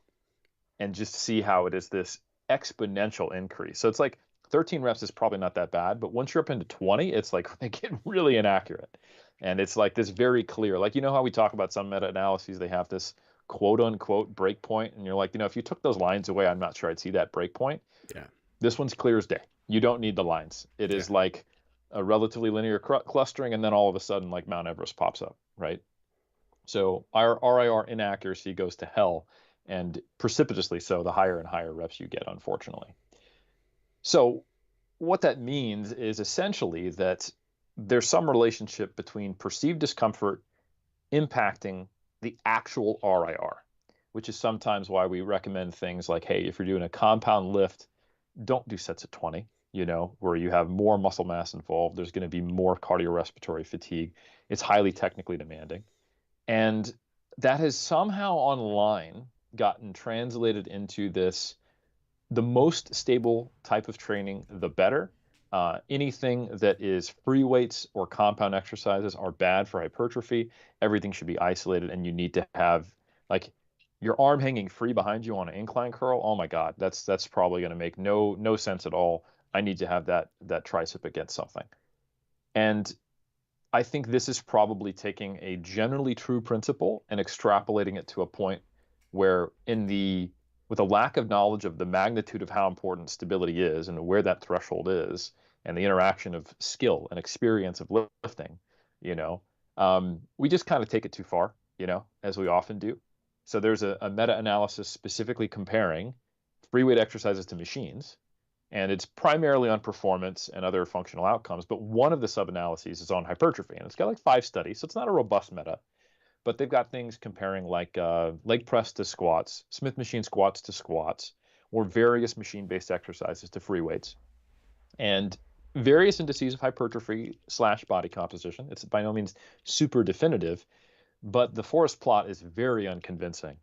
and just see how it is this exponential increase. So it's like 13 reps is probably not that bad, but once you're up into 20, it's like they get really inaccurate. And it's like this very clear, like, how we talk about some meta-analyses, they have this quote unquote break point. And you're like, if you took those lines away, I'm not sure I'd see that break point. Yeah. This one's clear as day. You don't need the lines. It is like a relatively linear clustering, and then all of a sudden, like Mount Everest pops up, right? So our RIR inaccuracy goes to hell, and precipitously so the higher and higher reps you get, unfortunately. So what that means is essentially that there's some relationship between perceived discomfort impacting the actual RIR, which is sometimes why we recommend things like, hey, if you're doing a compound lift, don't do sets of 20, where you have more muscle mass involved. There's going to be more cardiorespiratory fatigue. It's highly technically demanding. And that has somehow online gotten translated into this, the most stable type of training, the better. Anything that is free weights or compound exercises are bad for hypertrophy. Everything should be isolated, and you need to have like your arm hanging free behind you on an incline curl. Oh my God, that's probably going to make no sense at all. I need to have that tricep against something. And I think this is probably taking a generally true principle and extrapolating it to a point where with a lack of knowledge of the magnitude of how important stability is and where that threshold is and the interaction of skill and experience of lifting, we just kind of take it too far, as we often do. So there's a meta-analysis specifically comparing free weight exercises to machines, and it's primarily on performance and other functional outcomes. But one of the sub-analyses is on hypertrophy, and it's got like 5 studies, so it's not a robust meta. But they've got things comparing like leg press to squats, Smith machine squats to squats, or various machine-based exercises to free weights, and various indices of hypertrophy / body composition. It's by no means super definitive, but the forest plot is very unconvincing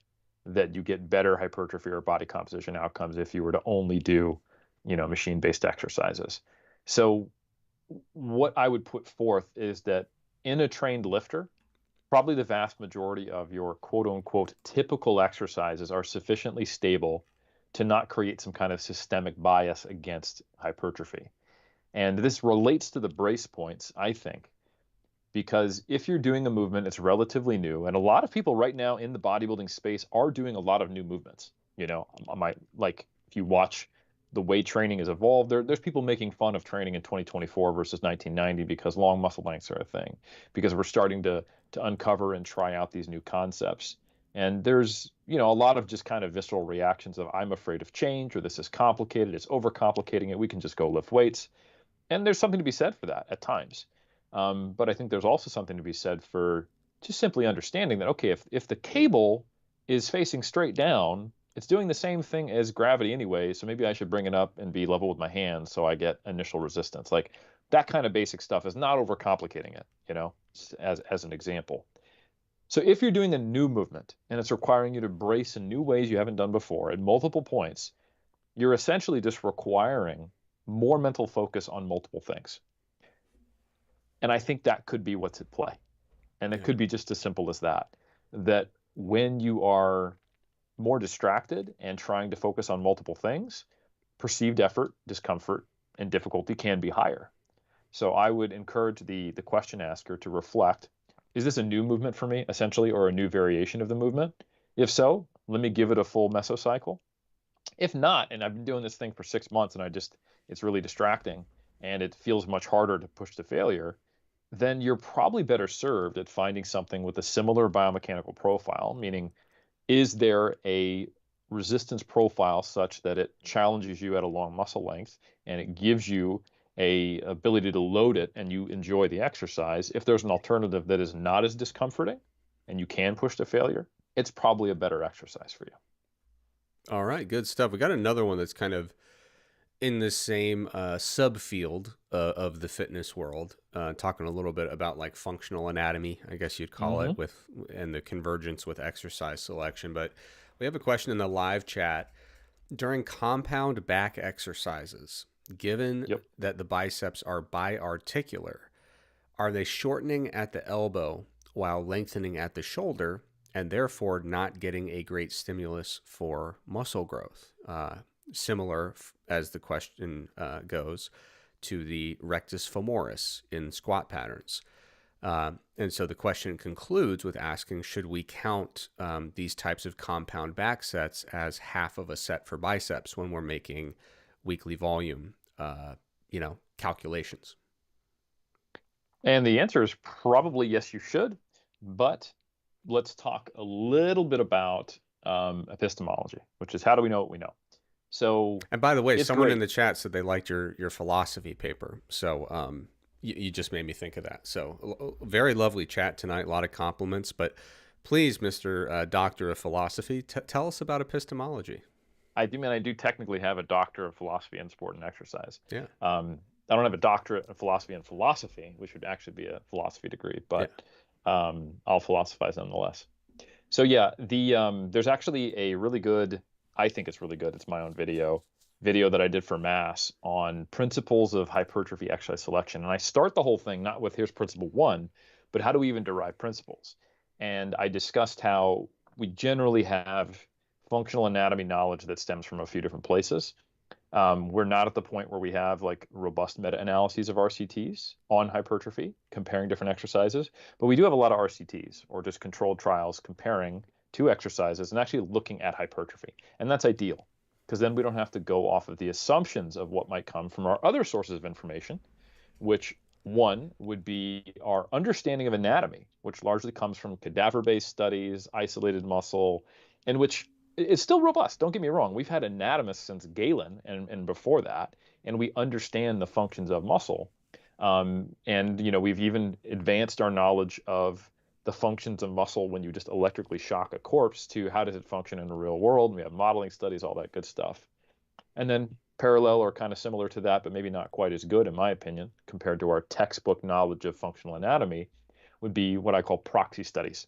that you get better hypertrophy or body composition outcomes if you were to only do, machine-based exercises. So what I would put forth is that in a trained lifter, probably the vast majority of your quote unquote typical exercises are sufficiently stable to not create some kind of systemic bias against hypertrophy. And this relates to the brace points, I think, because if you're doing a movement, it's relatively new. And a lot of people right now in the bodybuilding space are doing a lot of new movements. If you watch the way training has evolved, there's people making fun of training in 2024 versus 1990 because long muscle lengths are a thing, because we're starting to uncover and try out these new concepts. And there's, a lot of just kind of visceral reactions of I'm afraid of change, or this is complicated, it's overcomplicating it, we can just go lift weights. And there's something to be said for that at times. But I think there's also something to be said for just simply understanding that, okay, if the cable is facing straight down, it's doing the same thing as gravity anyway, so maybe I should bring it up and be level with my hands so I get initial resistance. Like that kind of basic stuff is not overcomplicating it, as an example. So if you're doing a new movement and it's requiring you to brace in new ways you haven't done before at multiple points, you're essentially just requiring more mental focus on multiple things. And I think that could be what's at play. And it could be just as simple as that when you are more distracted and trying to focus on multiple things, perceived effort, discomfort, and difficulty can be higher. So I would encourage the question asker to reflect, is this a new movement for me, essentially, or a new variation of the movement? If so, let me give it a full mesocycle. If not, and I've been doing this thing for 6 months and it's really distracting and it feels much harder to push to failure, then you're probably better served at finding something with a similar biomechanical profile, meaning is there a resistance profile such that it challenges you at a long muscle length and it gives you a ability to load it and you enjoy the exercise, if there's an alternative that is not as discomforting and you can push to failure, it's probably a better exercise for you. All right, good stuff. We got another one that's kind of in the same subfield of the fitness world, talking a little bit about like functional anatomy, I guess you'd call it, with and the convergence with exercise selection. But we have a question in the live chat. During compound back exercises, given that the biceps are biarticular, are they shortening at the elbow while lengthening at the shoulder, and therefore not getting a great stimulus for muscle growth? Similar, as the question goes, to the rectus femoris in squat patterns. And so the question concludes with asking, should we count these types of compound back sets as half of a set for biceps when we're making weekly volume, calculations? And the answer is probably yes, you should. But let's talk a little bit about epistemology, which is how do we know what we know? So, and by the way, someone in the chat said they liked your philosophy paper. So you just made me think of that. So very lovely chat tonight. A lot of compliments. But please, Mr. Doctor of Philosophy, tell us about epistemology. I do technically have a Doctor of Philosophy in Sport and Exercise. Yeah. I don't have a doctorate of philosophy in philosophy, which would actually be a philosophy degree, but I'll philosophize nonetheless. So yeah, there's actually a really good, I think it's really good, it's my own video that I did for Mass on principles of hypertrophy exercise selection. And I start the whole thing not with here's principle 1, but how do we even derive principles? And I discussed how we generally have functional anatomy knowledge that stems from a few different places. We're not at the point where we have like robust meta-analyses of RCTs on hypertrophy, comparing different exercises, but we do have a lot of RCTs or just controlled trials comparing two exercises and actually looking at hypertrophy. And that's ideal because then we don't have to go off of the assumptions of what might come from our other sources of information, which one would be our understanding of anatomy, which largely comes from cadaver-based studies, isolated muscle, and which it's still robust. Don't get me wrong. We've had anatomists since Galen and before that, and we understand the functions of muscle. And we've even advanced our knowledge of the functions of muscle when you just electrically shock a corpse to how does it function in the real world. We have modeling studies, all that good stuff. And then parallel or kind of similar to that, but maybe not quite as good in my opinion, compared to our textbook knowledge of functional anatomy, would be what I call proxy studies,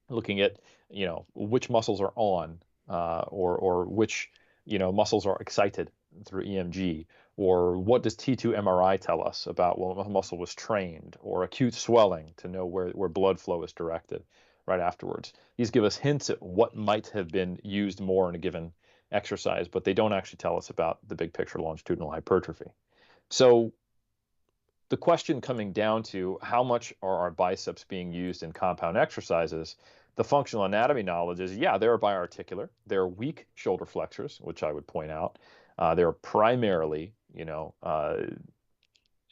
looking at which muscles are on or which muscles are excited through EMG, or what does T2 MRI tell us about what muscle was trained, or acute swelling to know where blood flow is directed right afterwards. These give us hints at what might have been used more in a given exercise, but they don't actually tell us about the big picture longitudinal hypertrophy. So the question coming down to how much are our biceps being used in compound exercises, the functional anatomy knowledge is, they're biarticular. They're weak shoulder flexors, which I would point out. They're primarily,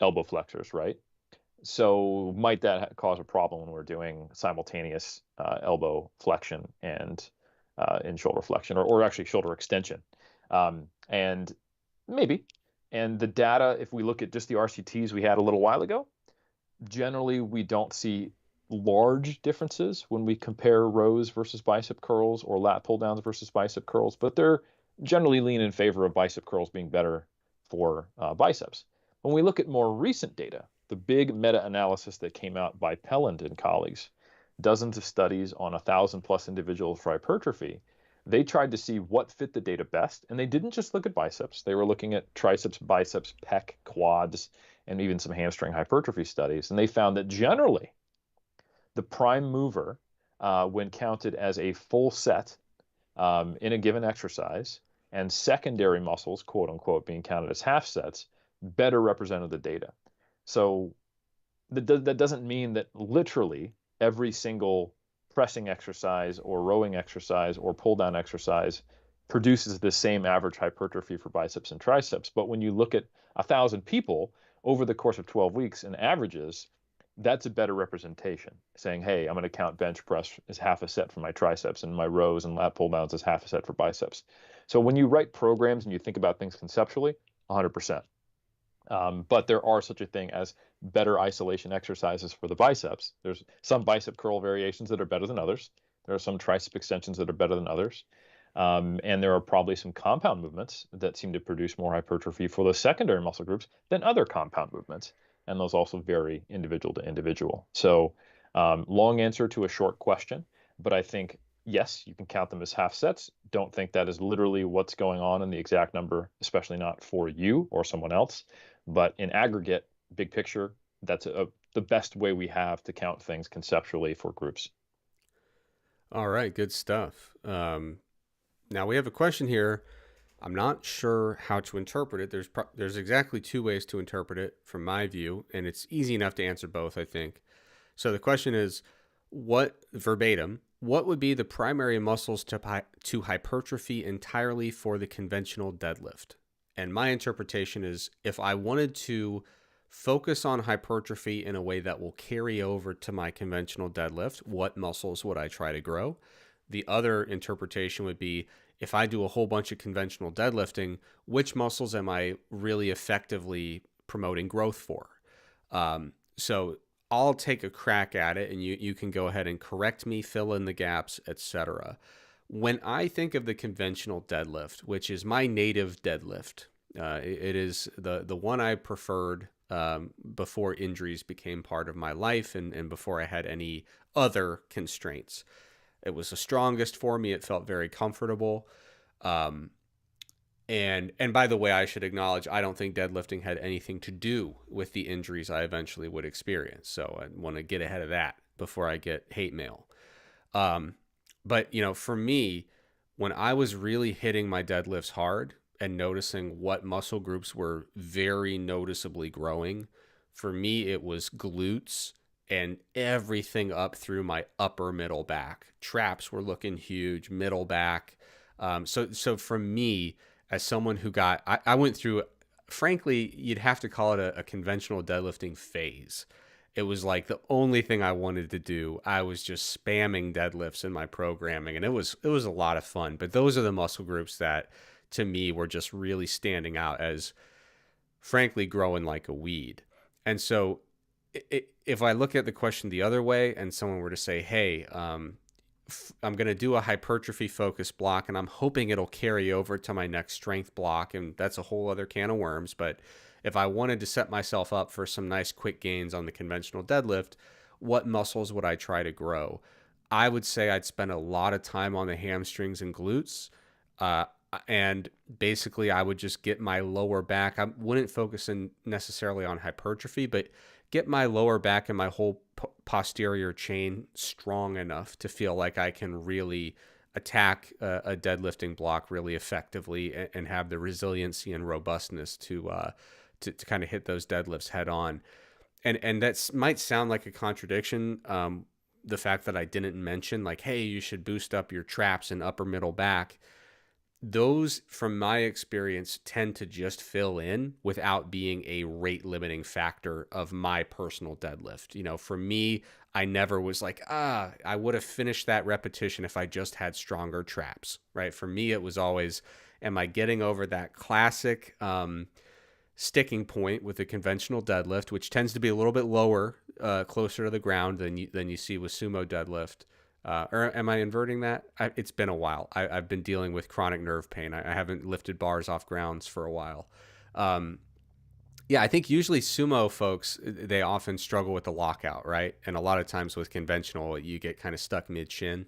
elbow flexors, right? So might that cause a problem when we're doing simultaneous elbow flexion and in shoulder flexion, or actually shoulder extension? And maybe. And the data, if we look at just the RCTs we had a little while ago, generally we don't see large differences when we compare rows versus bicep curls or lat pull downs versus bicep curls, but they're generally lean in favor of bicep curls being better for biceps. When we look at more recent data, the big meta-analysis that came out by Pelland and colleagues, dozens of studies on 1,000+ individuals for hypertrophy, they tried to see what fit the data best, and they didn't just look at biceps. They were looking at triceps, biceps, pec, quads, and even some hamstring hypertrophy studies, and they found that generally the prime mover, when counted as a full set in a given exercise, and secondary muscles, quote unquote, being counted as half sets, better represented the data. So that doesn't mean that literally every single pressing exercise or rowing exercise or pull down exercise produces the same average hypertrophy for biceps and triceps. But when you look at 1,000 people over the course of 12 weeks and averages, that's a better representation, saying, hey, I'm going to count bench press as half a set for my triceps, and my rows and lat pull downs as half a set for biceps. So when you write programs and you think about things conceptually, 100%. But there are such a thing as better isolation exercises for the biceps. There's some bicep curl variations that are better than others. There are some tricep extensions that are better than others. And there are probably some compound movements that seem to produce more hypertrophy for those secondary muscle groups than other compound movements. And those also vary individual to individual. So long answer to a short question, but I think, yes, you can count them as half sets. Don't think that is literally what's going on in the exact number, especially not for you or someone else. But in aggregate, big picture, that's the best way we have to count things conceptually for groups. All right, good stuff. Now we have a question here. I'm not sure how to interpret it. There's exactly two ways to interpret it from my view, and it's easy enough to answer both, I think. So the question is, what would be the primary muscles to hypertrophy entirely for the conventional deadlift? And my interpretation is, if I wanted to focus on hypertrophy in a way that will carry over to my conventional deadlift, what muscles would I try to grow? The other interpretation would be, if I do a whole bunch of conventional deadlifting, which muscles am I really effectively promoting growth for? So I'll take a crack at it, and you can go ahead and correct me, fill in the gaps, etc. When I think of the conventional deadlift, which is my native deadlift, it is the one I preferred before injuries became part of my life and before I had any other constraints. It was the strongest for me. It felt very comfortable. And by the way, I should acknowledge, I don't think deadlifting had anything to do with the injuries I eventually would experience. So I want to get ahead of that before I get hate mail. But, for me, when I was really hitting my deadlifts hard and noticing what muscle groups were very noticeably growing, for me, it was glutes and everything up through my upper middle back. Traps were looking huge, middle back. So for me, as someone who I went through, frankly, you'd have to call it a conventional deadlifting phase. It was like the only thing I wanted to do. I was just spamming deadlifts in my programming, and it was a lot of fun. But those are the muscle groups that, to me, were just really standing out as, frankly, growing like a weed. And so if I look at the question the other way and someone were to say, hey, I'm going to do a hypertrophy focused block and I'm hoping it'll carry over to my next strength block, and that's a whole other can of worms. But if I wanted to set myself up for some nice quick gains on the conventional deadlift, what muscles would I try to grow? I would say I'd spend a lot of time on the hamstrings and glutes. And basically I would just get my lower back. I wouldn't focus in necessarily on hypertrophy, but get my lower back and my whole posterior chain strong enough to feel like I can really attack a deadlifting block really effectively and have the resiliency and robustness to kind of hit those deadlifts head on. And that might sound like a contradiction. The fact that I didn't mention, like, hey, you should boost up your traps and upper middle back. Those, from my experience, tend to just fill in without being a rate limiting factor of my personal deadlift. For me, I never was like, I would have finished that repetition if I just had stronger traps, right? For me, it was always, am I getting over that classic sticking point with the conventional deadlift, which tends to be a little bit lower, closer to the ground than you see with sumo deadlift. Or am I inverting that? It's been a while. I've been dealing with chronic nerve pain. I haven't lifted bars off grounds for a while. Yeah, I think usually sumo folks, they often struggle with the lockout, right? And a lot of times with conventional, you get kind of stuck mid-shin.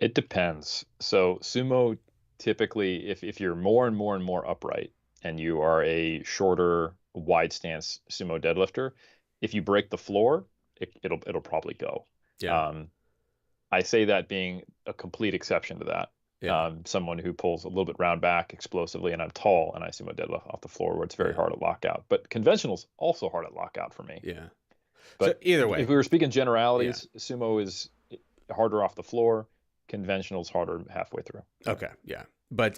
It depends. So sumo, typically, if you're more and more and more upright and you are a shorter, wide stance sumo deadlifter, if you break the floor, it'll probably go. Yeah. I say that being a complete exception to that. Yeah. Someone who pulls a little bit round back explosively, and I'm tall, and I sumo deadlift off the floor where it's very hard at lockout. But conventional's also hard at lockout for me. Yeah. But so either way, if we were speaking generalities, sumo is harder off the floor. Conventional's harder halfway through. Okay, yeah. But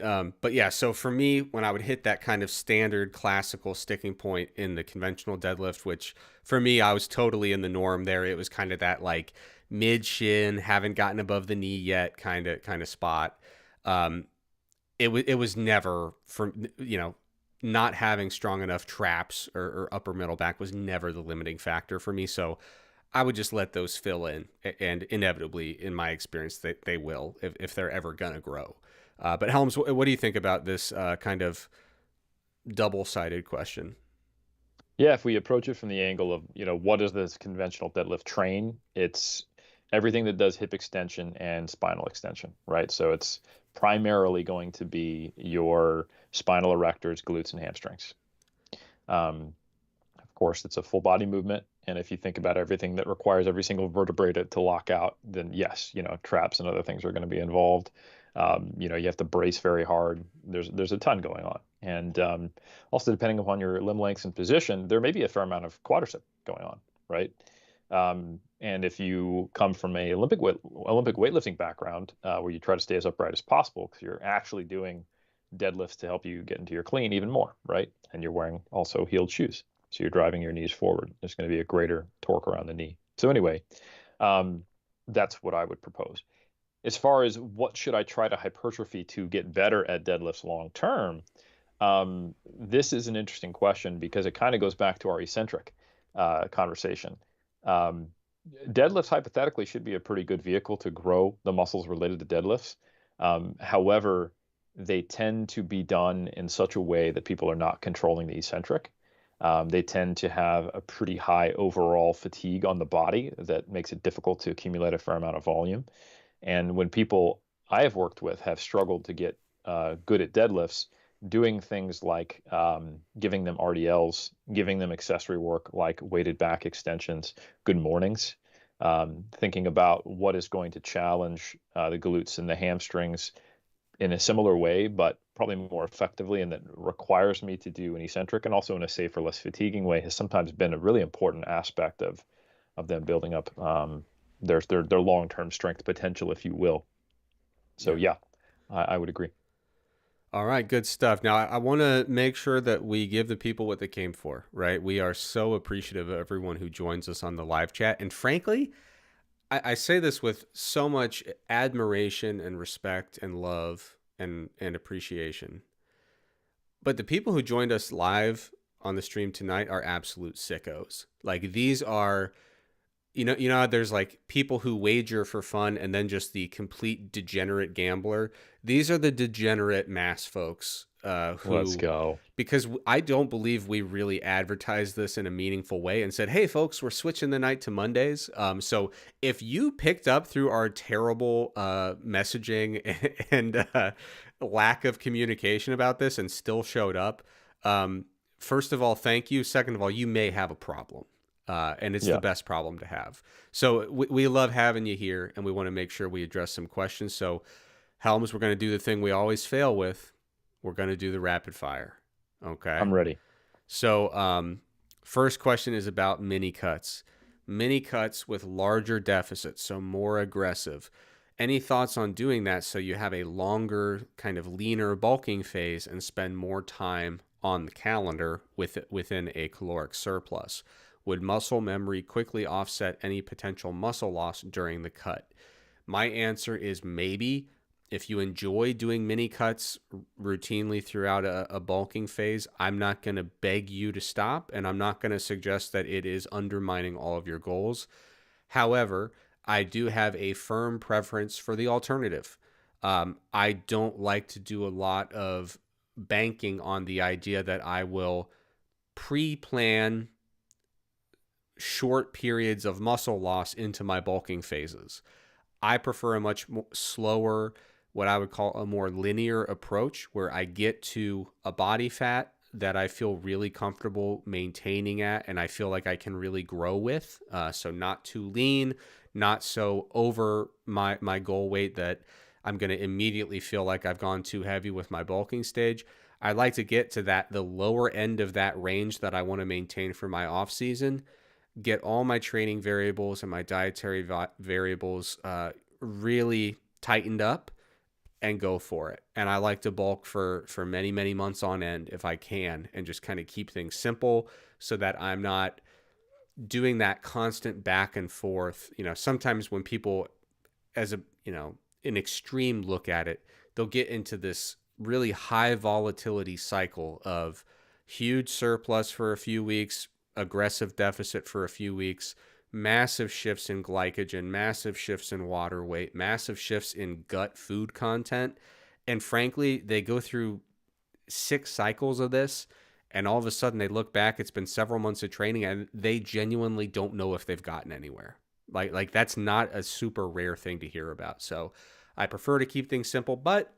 yeah, so for me, when I would hit that kind of standard classical sticking point in the conventional deadlift, which for me, I was totally in the norm there. It was kind of that like mid shin, haven't gotten above the knee yet kind of spot. Um, it was never for, not having strong enough traps or upper middle back was never the limiting factor for me. So I would just let those fill in, and inevitably, in my experience, they will if they're ever gonna grow. But Helms, what do you think about this kind of double-sided question? Yeah, if we approach it from the angle of, what does this conventional deadlift train? It's everything that does hip extension and spinal extension, right? So it's primarily going to be your spinal erectors, glutes, and hamstrings. Of course, it's a full body movement. And if you think about everything that requires every single vertebrae to lock out, then yes, traps and other things are going to be involved. You have to brace very hard. There's a ton going on. And also, depending upon your limb lengths and position, there may be a fair amount of quadricep going on, right? And if you come from a Olympic weightlifting background, where you try to stay as upright as possible, because you're actually doing deadlifts to help you get into your clean even more, right? And you're wearing also heeled shoes, so you're driving your knees forward. There's going to be a greater torque around the knee. So anyway, that's what I would propose. As far as what should I try to hypertrophy to get better at deadlifts long term, this is an interesting question because it kind of goes back to our eccentric conversation. Deadlifts hypothetically should be a pretty good vehicle to grow the muscles related to deadlifts. However, they tend to be done in such a way that people are not controlling the eccentric. They tend to have a pretty high overall fatigue on the body that makes it difficult to accumulate a fair amount of volume. And when people I have worked with have struggled to get good at deadlifts, doing things like giving them RDLs, giving them accessory work like weighted back extensions, good mornings, thinking about what is going to challenge the glutes and the hamstrings in a similar way, but probably more effectively, and that requires me to do an eccentric and also in a safer, less fatiguing way, has sometimes been a really important aspect of them building up their long-term strength potential, if you will. So yeah, I would agree. All right, good stuff. Now, I want to make sure that we give the people what they came for, right? We are so appreciative of everyone who joins us on the live chat. And frankly, I say this with so much admiration and respect and love and appreciation. But the people who joined us live on the stream tonight are absolute sickos. Like, these are, there's like people who wager for fun and then just the complete degenerate gambler. These are the degenerate mass folks who, let's go. Because I don't believe we really advertised this in a meaningful way and said, hey folks, we're switching the night to Mondays. So if you picked up through our terrible messaging and lack of communication about this and still showed up, first of all, thank you. Second of all, you may have a problem. And it's the best problem to have. So we love having you here, and we want to make sure we address some questions. So Helms, we're going to do the thing we always fail with. We're going to do the rapid fire. Okay. I'm ready. So first question is about mini cuts. Mini cuts with larger deficits, so more aggressive. Any thoughts on doing that so you have a longer, kind of leaner bulking phase and spend more time on the calendar within a caloric surplus? Would muscle memory quickly offset any potential muscle loss during the cut? My answer is maybe. If you enjoy doing mini cuts routinely throughout a bulking phase, I'm not going to beg you to stop, and I'm not going to suggest that it is undermining all of your goals. However, I do have a firm preference for the alternative. I don't like to do a lot of banking on the idea that I will pre-plan short periods of muscle loss into my bulking phases. I prefer a much slower, what I would call a more linear approach, where I get to a body fat that I feel really comfortable maintaining at and I feel like I can really grow with. So not too lean, not so over my goal weight that I'm going to immediately feel like I've gone too heavy with my bulking stage. I'd like to get to the lower end of that range that I want to maintain for my off season, get all my training variables and my dietary variables really tightened up and go for it. And I like to bulk for many, many months on end if I can, and just kind of keep things simple so that I'm not doing that constant back and forth. Sometimes when people, as an extreme look at it, they'll get into this really high volatility cycle of huge surplus for a few weeks, aggressive deficit for a few weeks, massive shifts in glycogen, massive shifts in water weight, massive shifts in gut food content. And frankly, they go through 6 cycles of this, and all of a sudden they look back, it's been several months of training, and they genuinely don't know if they've gotten anywhere. Like that's not a super rare thing to hear about. So I prefer to keep things simple, but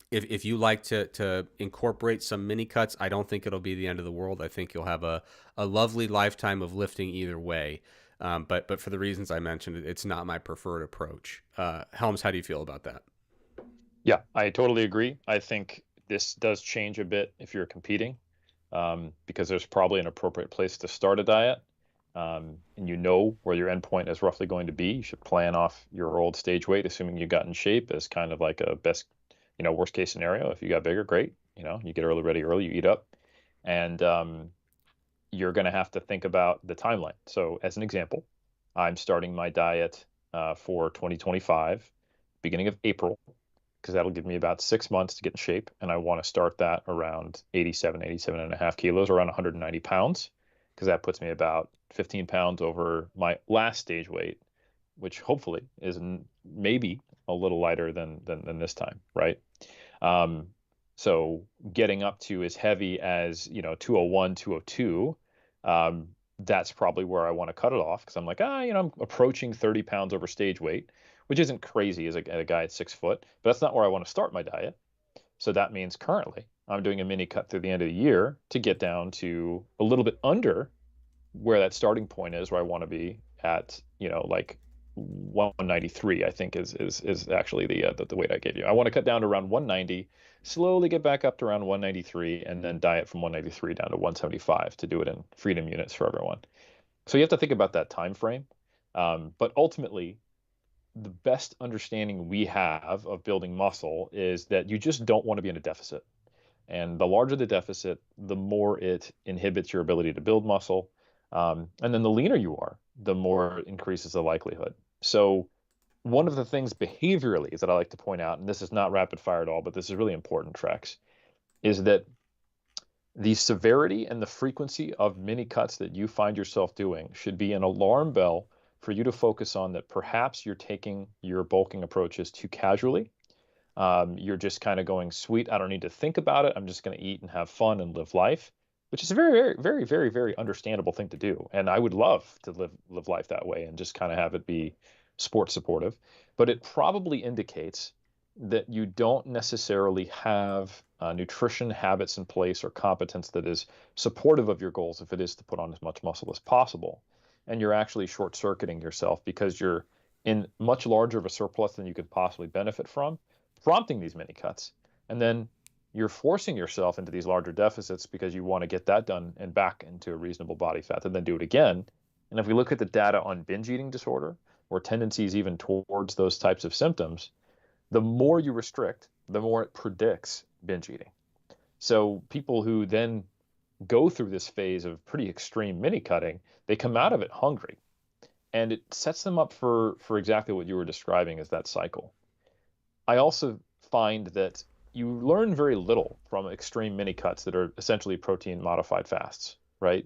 if you like to incorporate some mini cuts, I don't think it'll be the end of the world. I think you'll have a lovely lifetime of lifting either way. But for the reasons I mentioned, it's not my preferred approach. Helms, how do you feel about that? Yeah, I totally agree. I think this does change a bit if you're competing, because there's probably an appropriate place to start a diet. And you know where your endpoint is roughly going to be. You should plan off your old stage weight, assuming you got in shape, as kind of like a best, worst case scenario. If you got bigger, great. You get ready early, you eat up, and you're going to have to think about the timeline. So as an example, I'm starting my diet for 2025, beginning of April, because that'll give me about 6 months to get in shape. And I want to start that around 87 and a half kilos, around 190 pounds, because that puts me about 15 pounds over my last stage weight, which hopefully is maybe a little lighter than this time, right? So getting up to as heavy as 201, 202, that's probably where I want to cut it off, because I'm like, I'm approaching 30 pounds over stage weight, which isn't crazy as a guy at 6 foot, but that's not where I want to start my diet. So that means currently I'm doing a mini cut through the end of the year to get down to a little bit under where that starting point is, where I want to be at, like 193, I think is actually the weight I gave you. I want to cut down to around 190, slowly get back up to around 193, and then diet from 193 down to 175 to do it in freedom units for everyone. So you have to think about that time frame. But ultimately, the best understanding we have of building muscle is that you just don't want to be in a deficit. And the larger the deficit, the more it inhibits your ability to build muscle. And then the leaner you are, the more it increases the likelihood. So one of the things behaviorally is that I like to point out, and this is not rapid fire at all, but this is really important, Trex, is that the severity and the frequency of mini cuts that you find yourself doing should be an alarm bell for you to focus on, that perhaps you're taking your bulking approaches too casually. You're just kind of going, sweet, I don't need to think about it. I'm just going to eat and have fun and live life, which is a very, very, very, very, very understandable thing to do. And I would love to live life that way and just kind of have it be sport supportive. But it probably indicates that you don't necessarily have nutrition habits in place or competence that is supportive of your goals, if it is to put on as much muscle as possible. And you're actually short-circuiting yourself because you're in much larger of a surplus than you could possibly benefit from, prompting these mini cuts. And then you're forcing yourself into these larger deficits because you want to get that done and back into a reasonable body fat and then do it again. And if we look at the data on binge eating disorder, or tendencies even towards those types of symptoms, the more you restrict, the more it predicts binge eating. So people who then go through this phase of pretty extreme mini cutting, they come out of it hungry. And it sets them up for exactly what you were describing as that cycle. I also find that you learn very little from extreme mini cuts that are essentially protein modified fasts, right?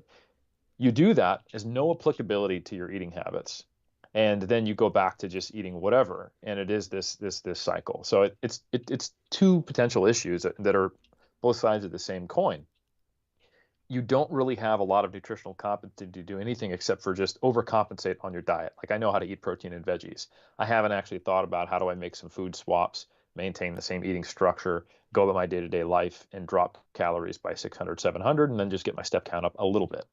You do that as no applicability to your eating habits. And then you go back to just eating whatever, and it is this cycle. So it's two potential issues that are both sides of the same coin. You don't really have a lot of nutritional competency to do anything except for just overcompensate on your diet. Like, I know how to eat protein and veggies. I haven't actually thought about how do I make some food swaps, maintain the same eating structure, go about my day-to-day life and drop calories by 600, 700, and then just get my step count up a little bit.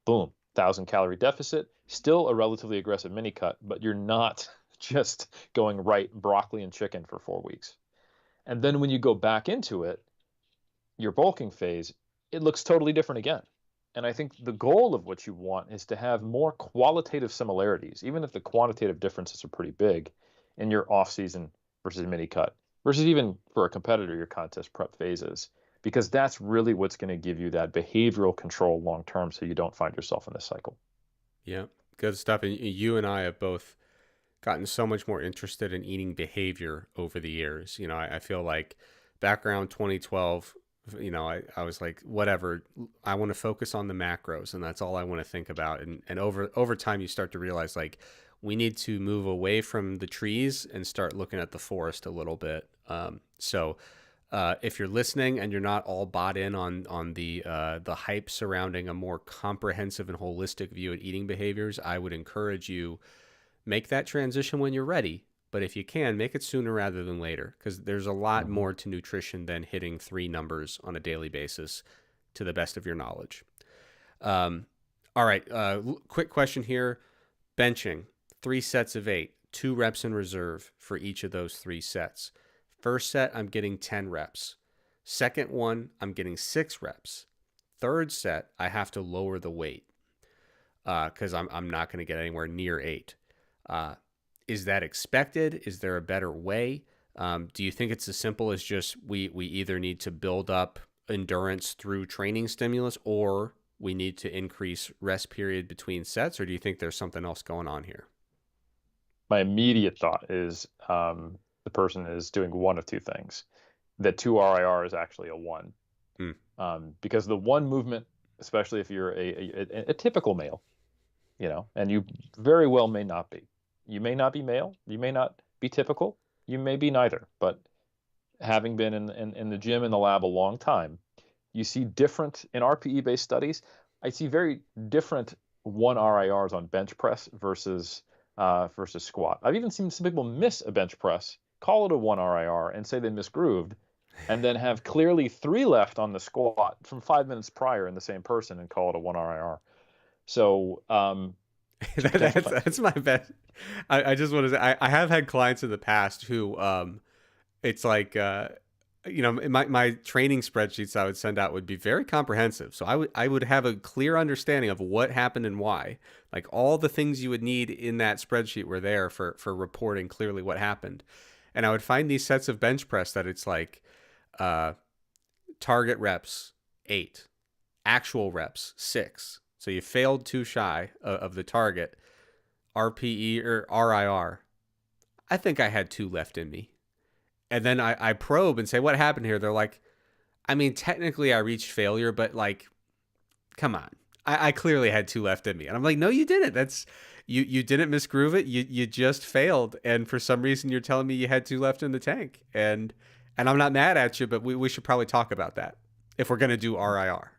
Boom. 1,000-calorie deficit, still a relatively aggressive mini cut, but you're not just going right broccoli and chicken for 4 weeks. And then when you go back into it, your bulking phase, it looks totally different again. And I think the goal of what you want is to have more qualitative similarities, even if the quantitative differences are pretty big, in your off-season versus mini cut versus even for a competitor, your contest prep phases, because that's really what's going to give you that behavioral control long term so you don't find yourself in this cycle. Yeah, good stuff. And you and I have both gotten so much more interested in eating behavior over the years. I feel like back around 2012, I was like, whatever, I want to focus on the macros and that's all I want to think about. And over time, you start to realize like we need to move away from the trees and start looking at the forest a little bit. So if you're listening and you're not all bought in on the hype surrounding a more comprehensive and holistic view at eating behaviors, I would encourage you make that transition when you're ready. But if you can, make it sooner rather than later, because there's a lot more to nutrition than hitting 3 numbers on a daily basis, to the best of your knowledge. All right, quick question here. Benching, 3 sets of 8, 2 reps in reserve for each of those 3 sets. First set, I'm getting 10 reps. Second one, I'm getting 6 reps. Third set, I have to lower the weight because I'm not going to get anywhere near 8. Is that expected? Is there a better way? Do you think it's as simple as just we either need to build up endurance through training stimulus, or we need to increase rest period between sets, or do you think there's something else going on here? My immediate thought is the person is doing one of 2 things. That 2 RIR is actually a 1. Because the 1 movement, especially if you're a typical male, and you very well may not be. You may not be male. You may not be typical. You may be neither. But having been in the gym, in the lab a long time, you see different, in RPE-based studies, I see very different 1 RIRs on bench press versus squat. I've even seen some people miss a bench press, call it a 1 RIR, and say they misgrooved, and then have clearly 3 left on the squat from 5 minutes prior in the same person and call it a 1 RIR. So that's my best. I just want to say I have had clients in the past who it's like my training spreadsheets I would send out would be very comprehensive. So I would have a clear understanding of what happened and why. Like all the things you would need in that spreadsheet were there for reporting clearly what happened. And I would find these sets of bench press that it's like target reps 8, actual reps 6. So you failed too shy of the target. RPE or RIR, I think I had 2 left in me. And then I probe and say, what happened here? They're like, I mean, technically I reached failure, but like, come on. I clearly had 2 left in me. And I'm like, no, you didn't. You didn't misgroove it. You just failed. And for some reason you're telling me you had 2 left in the tank. And I'm not mad at you, but we should probably talk about that if we're going to do RIR.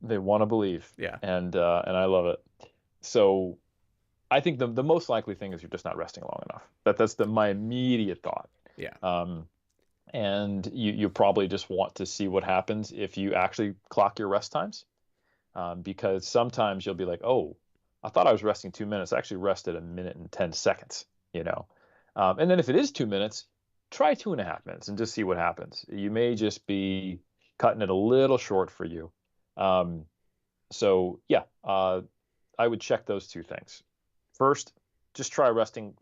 They want to believe. Yeah. And I love it. So I think the most likely thing is you're just not resting long enough. That's my immediate thought. Yeah. And you probably just want to see what happens if you actually clock your rest times. Because sometimes you'll be like, oh, I thought I was resting 2 minutes. I actually rested 1 minute and 10 seconds, And then if it is 2 minutes, try 2.5 minutes and just see what happens. You may just be cutting it a little short for you. So yeah, I would check those 2 things. First, just try resting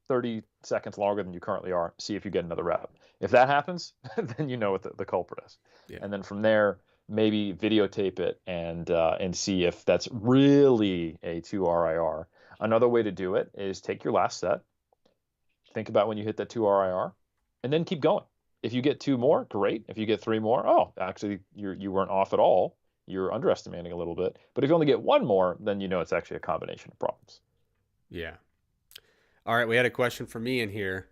30 seconds longer than you currently are. See if you get another rep. If that happens, then you know what the culprit is. Yeah. And then from there, maybe videotape it and see if that's really a 2 RIR. Another way to do it is take your last set, think about when you hit that 2 RIR, and then keep going. If you get 2 more, great. If you get 3 more, oh, actually you weren't off at all. You're underestimating a little bit. But if you only get 1 more, then you know it's actually a combination of problems. Yeah. All right, we had a question from me in here.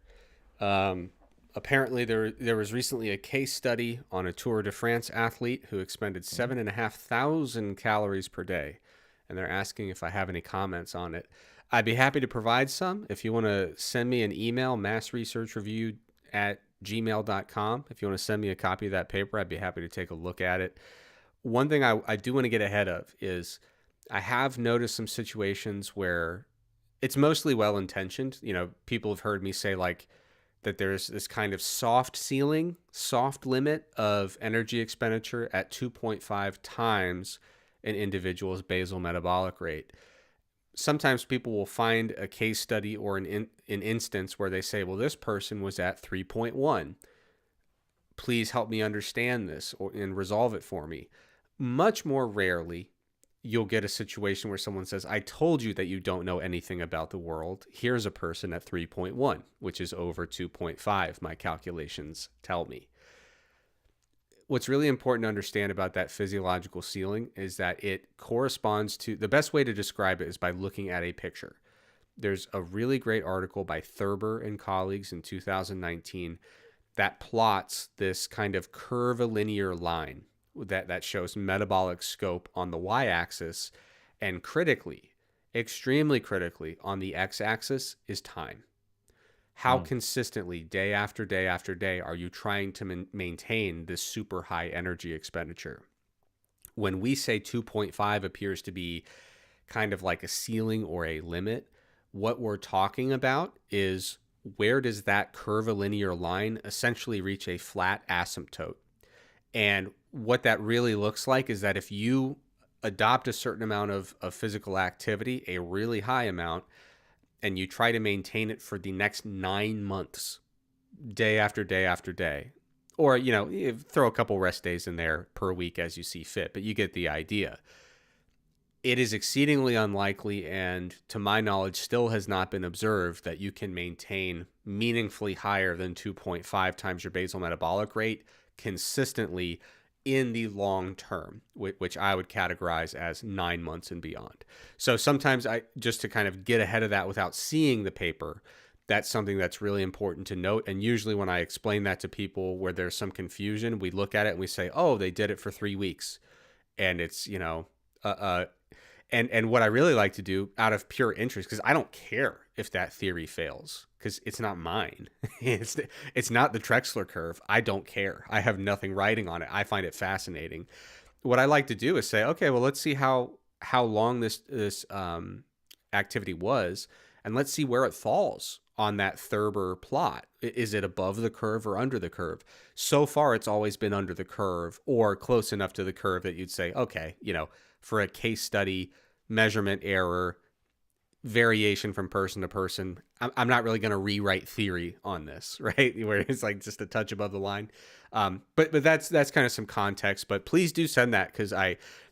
Apparently, there was recently a case study on a Tour de France athlete who expended 7,500 calories per day, and they're asking if I have any comments on it. I'd be happy to provide some. If you want to send me an email, massresearchreview@gmail.com. If you want to send me a copy of that paper, I'd be happy to take a look at it. One thing I do want to get ahead of is I have noticed some situations where it's mostly well-intentioned. People have heard me say like that there's this kind of soft ceiling, soft limit of energy expenditure at 2.5 times an individual's basal metabolic rate. sometimes people will find a case study or an instance where they say, well, this person was at 3.1. Please help me understand this and resolve it for me. Much more rarely, you'll get a situation where someone says, I told you that you don't know anything about the world. Here's a person at 3.1, which is over 2.5, my calculations tell me. What's really important to understand about that physiological ceiling is that it corresponds to, the best way to describe it is by looking at a picture. There's a really great article by Thurber and colleagues in 2019 that plots this kind of curvilinear line that shows metabolic scope on the y-axis, and critically, extremely critically, on the x-axis is time. How consistently, day after day after day, are you trying to maintain this super high energy expenditure? When we say 2.5 appears to be kind of like a ceiling or a limit, what we're talking about is where does that curvilinear line essentially reach a flat asymptote? And what that really looks like is that if you adopt a certain amount of physical activity, a really high amount, and you try to maintain it for the next 9 months, day after day after day, or, you know, throw a couple rest days in there per week as you see fit, but you get the idea. It is exceedingly unlikely, and to my knowledge, still has not been observed that you can maintain meaningfully higher than 2.5 times your basal metabolic rate consistently in the long term, which I would categorize as 9 months and beyond. So sometimes just to kind of get ahead of that without seeing the paper, that's something that's really important to note. And usually when I explain that to people where there's some confusion, we look at it and we say, oh, they did it for 3 weeks. And it's, you know, and what I really like to do out of pure interest, because I don't care if that theory fails, because it's not mine. It's not the Trexler curve. I don't care. I have nothing writing on it. I find it fascinating. What I like to do is say, okay, well, let's see how long this activity was, and let's see where it falls on that Thurber plot. Is it above the curve or under the curve? So far, it's always been under the curve or close enough to the curve that you'd say, okay, you know, for a case study, measurement error, variation from person to person, I'm not really going to rewrite theory on this, right? Where it's like just a touch above the line. But that's kind of some context, but please do send that, because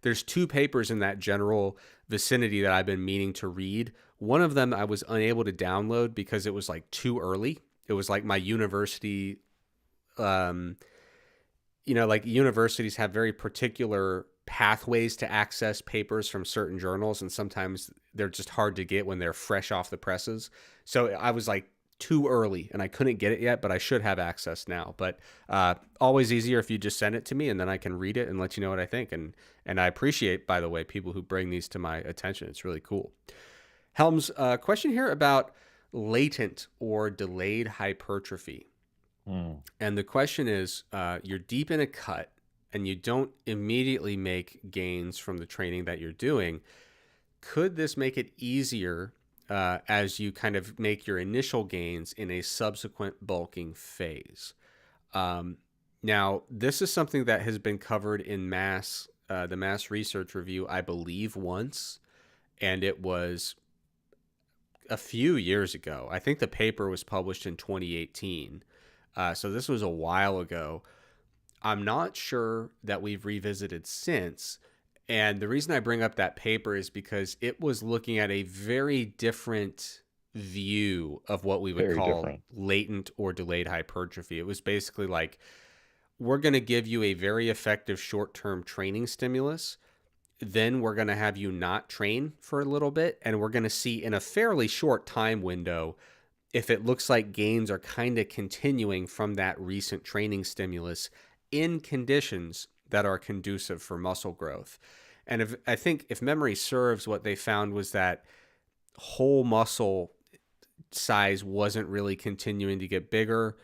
there's 2 papers in that general vicinity that I've been meaning to read. One of them I was unable to download because it was like too early. It was like my university, you know, like universities have very particular pathways to access papers from certain journals, and sometimes they're just hard to get when they're fresh off the presses. So I was like too early and I couldn't get it yet, but I should have access now. But always easier if you just send it to me and then I can read it and let you know what I think. And I appreciate, by the way, people who bring these to my attention. It's really cool. Helms, question here about latent or delayed hypertrophy. And the question is, you're deep in a cut and you don't immediately make gains from the training that you're doing. Could this make it easier as you kind of make your initial gains in a subsequent bulking phase? Now, this is something that has been covered in the Mass Research Review, I believe, once, and it was a few years ago. I think the paper was published in 2018. So this was a while ago. I'm not sure that we've revisited since. And the reason I bring up that paper is because it was looking at a very different view of what we would call latent or delayed hypertrophy. It was basically like, we're going to give you a very effective short-term training stimulus. Then we're going to have you not train for a little bit. And we're going to see in a fairly short time window if it looks like gains are kind of continuing from that recent training stimulus in conditions that are conducive for muscle growth. And I think if memory serves, what they found was that whole muscle size wasn't really continuing to get bigger,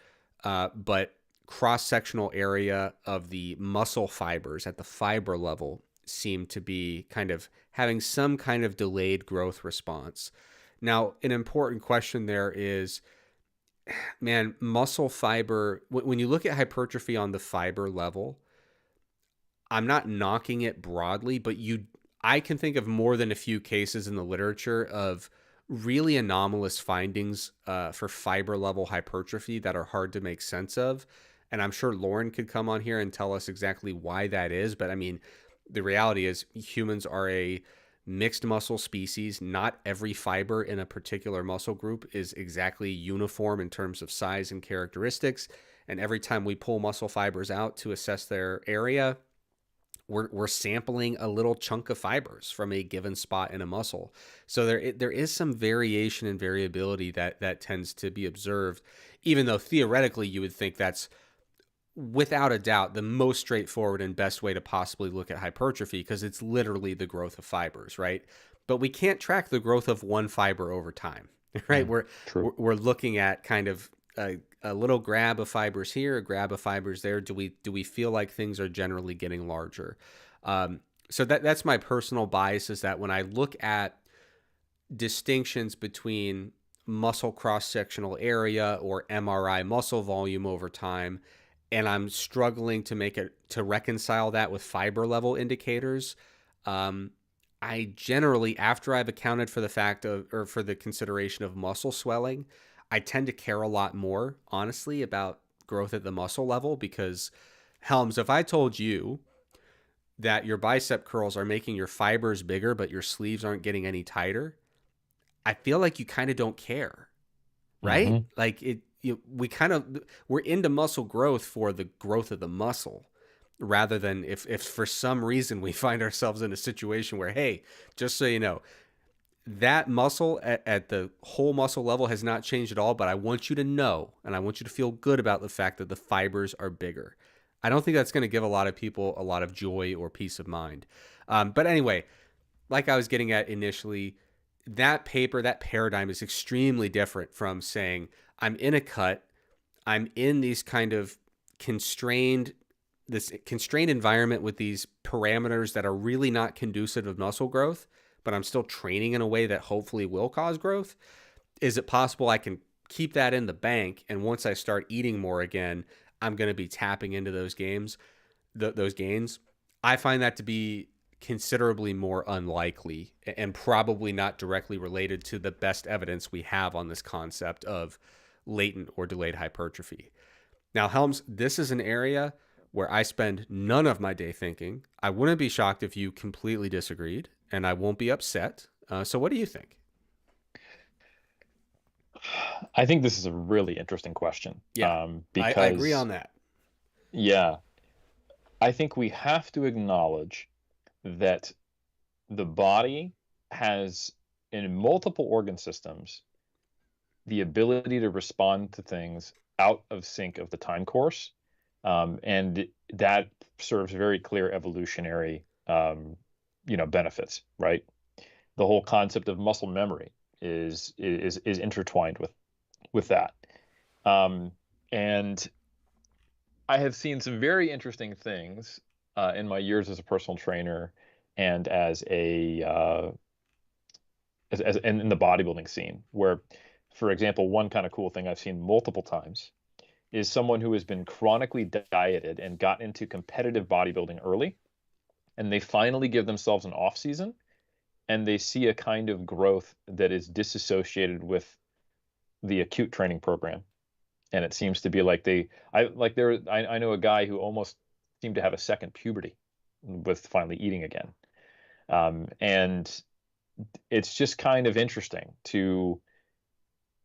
but cross-sectional area of the muscle fibers at the fiber level seemed to be kind of having some kind of delayed growth response. Now, an important question there is, man, muscle fiber, when you look at hypertrophy on the fiber level, I'm not knocking it broadly, but I can think of more than a few cases in the literature of really anomalous findings for fiber level hypertrophy that are hard to make sense of. And I'm sure Lauren could come on here and tell us exactly why that is. But I mean, the reality is humans are a mixed muscle species. Not every fiber in a particular muscle group is exactly uniform in terms of size and characteristics. And every time we pull muscle fibers out to assess their area, we're sampling a little chunk of fibers from a given spot in a muscle. So there is some variation and variability that tends to be observed, even though theoretically you would think that's without a doubt the most straightforward and best way to possibly look at hypertrophy, because it's literally the growth of fibers, right? But we can't track the growth of one fiber over time, right? True. We're looking at kind of a little grab of fibers here, a grab of fibers there. Do we feel like things are generally getting larger? So that's my personal bias, is that when I look at distinctions between muscle cross-sectional area or MRI muscle volume over time, and I'm struggling to reconcile that with fiber level indicators, I generally, after I've accounted for the fact of, or for the consideration of muscle swelling, I tend to care a lot more, honestly, about growth at the muscle level. Because, Helms, if I told you that your bicep curls are making your fibers bigger, but your sleeves aren't getting any tighter, I feel like you kind of don't care, right? Mm-hmm. Like we're into muscle growth for the growth of the muscle, rather than if for some reason we find ourselves in a situation where, hey, just so you know, that muscle at the whole muscle level has not changed at all, but I want you to know, and I want you to feel good about the fact that the fibers are bigger. I don't think that's going to give a lot of people a lot of joy or peace of mind. But anyway, like I was getting at initially, that paper, that paradigm is extremely different from saying, I'm in a cut, I'm in these kind of this constrained environment with these parameters that are really not conducive of muscle growth, but I'm still training in a way that hopefully will cause growth. Is it possible I can keep that in the bank, and once I start eating more again, I'm going to be tapping into those gains? I find that to be considerably more unlikely, and probably not directly related to the best evidence we have on this concept of latent or delayed hypertrophy. Now, Helms, this is an area where I spend none of my day thinking. I wouldn't be shocked if you completely disagreed, and I won't be upset. So what do you think? I think this is a really interesting question, Yeah, I agree because, on that. yeah, I think we have to acknowledge that the body has, in multiple organ systems, the ability to respond to things out of sync of the time course. And that serves very clear evolutionary, benefits, right? The whole concept of muscle memory is intertwined with that. And I have seen some very interesting things in my years as a personal trainer and as a as in the bodybuilding scene, where, for example, one kind of cool thing I've seen multiple times is someone who has been chronically dieted and got into competitive bodybuilding early, and they finally give themselves an off season, and they see a kind of growth that is disassociated with the acute training program. And it seems to be like I know a guy who almost seemed to have a second puberty with finally eating again. And it's just kind of interesting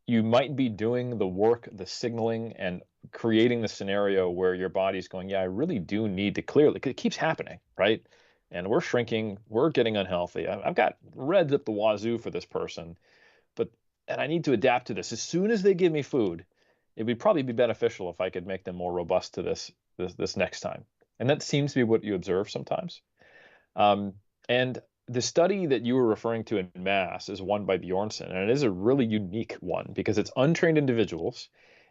you might be doing the work, the signaling, and creating the scenario where your body's going, yeah, I really do need to clearly, 'cause it keeps happening, right? And we're shrinking, we're getting unhealthy. I've got reds up the wazoo for this person, and I need to adapt to this. As soon as they give me food, it would probably be beneficial if I could make them more robust to this next time. And that seems to be what you observe sometimes. And the study that you were referring to in mass is one by Bjornson, and it is a really unique one because it's untrained individuals,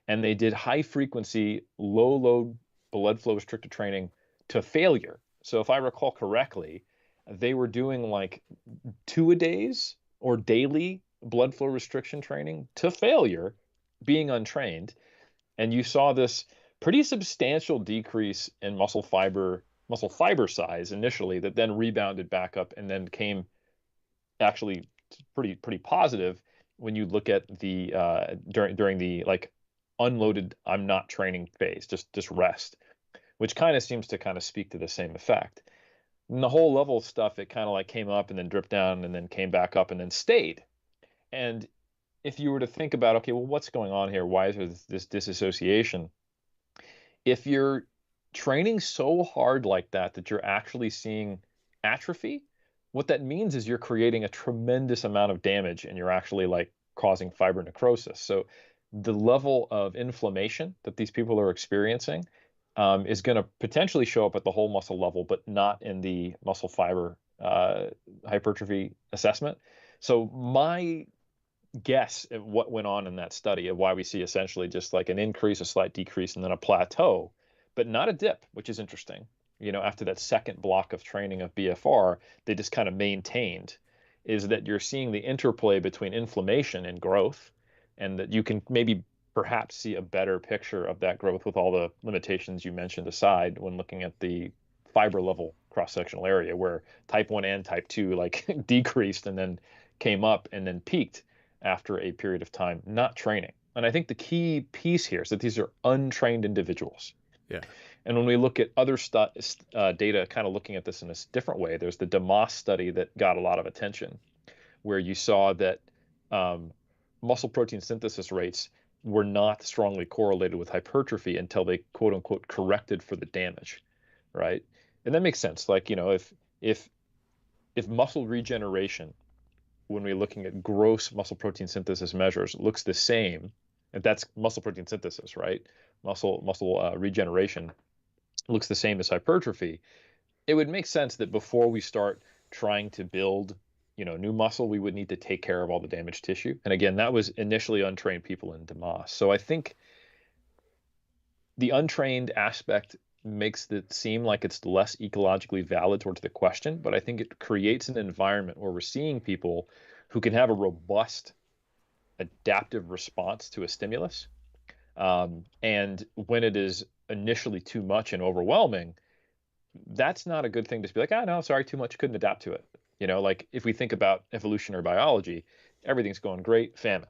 and they did high frequency, low load blood flow restricted training to failure. So if I recall correctly, they were doing like 2-a-days or daily blood flow restriction training to failure, being untrained. And you saw this pretty substantial decrease in muscle fiber muscle fiber size initially that then rebounded back up and then came actually pretty positive when you look at the during the like unloaded I'm not training phase, just rest, which kind of seems to kind of speak to the same effect. And the whole level stuff, it kind of like came up and then dripped down and then came back up and then stayed. And if you were to think about, okay, well, what's going on here? Why is there this disassociation? If you're training so hard like that you're actually seeing atrophy, what that means is you're creating a tremendous amount of damage and you're actually like causing fiber necrosis. So the level of inflammation that these people are experiencing is going to potentially show up at the whole muscle level, but not in the muscle fiber hypertrophy assessment. So my guess at what went on in that study of why we see essentially just like an increase, a slight decrease, and then a plateau, but not a dip, which is interesting. You know, after that second block of training of BFR, they just kind of maintained, is that you're seeing the interplay between inflammation and growth, and that you can maybe perhaps see a better picture of that growth with all the limitations you mentioned aside when looking at the fiber level cross-sectional area where type 1 and type 2 like decreased and then came up and then peaked after a period of time not training. And I think the key piece here is that these are untrained individuals. Yeah. And when we look at other data, kind of looking at this in a different way, there's the DeMoss study that got a lot of attention, where you saw that muscle protein synthesis rates were not strongly correlated with hypertrophy until they quote unquote corrected for the damage, right? And that makes sense. Like, you know, if muscle regeneration, when we're looking at gross muscle protein synthesis measures, looks the same, and that's muscle protein synthesis, right? Muscle regeneration looks the same as hypertrophy. It would make sense that before we start trying to build, you know, new muscle, we would need to take care of all the damaged tissue. And again, that was initially untrained people in DeMoss. So I think the untrained aspect makes it seem like it's less ecologically valid towards the question, but I think it creates an environment where we're seeing people who can have a robust adaptive response to a stimulus. And when it is initially too much and overwhelming, that's not a good thing to be like, oh, no, sorry, too much, couldn't adapt to it. You know, like if we think about evolutionary biology, everything's going great, famine.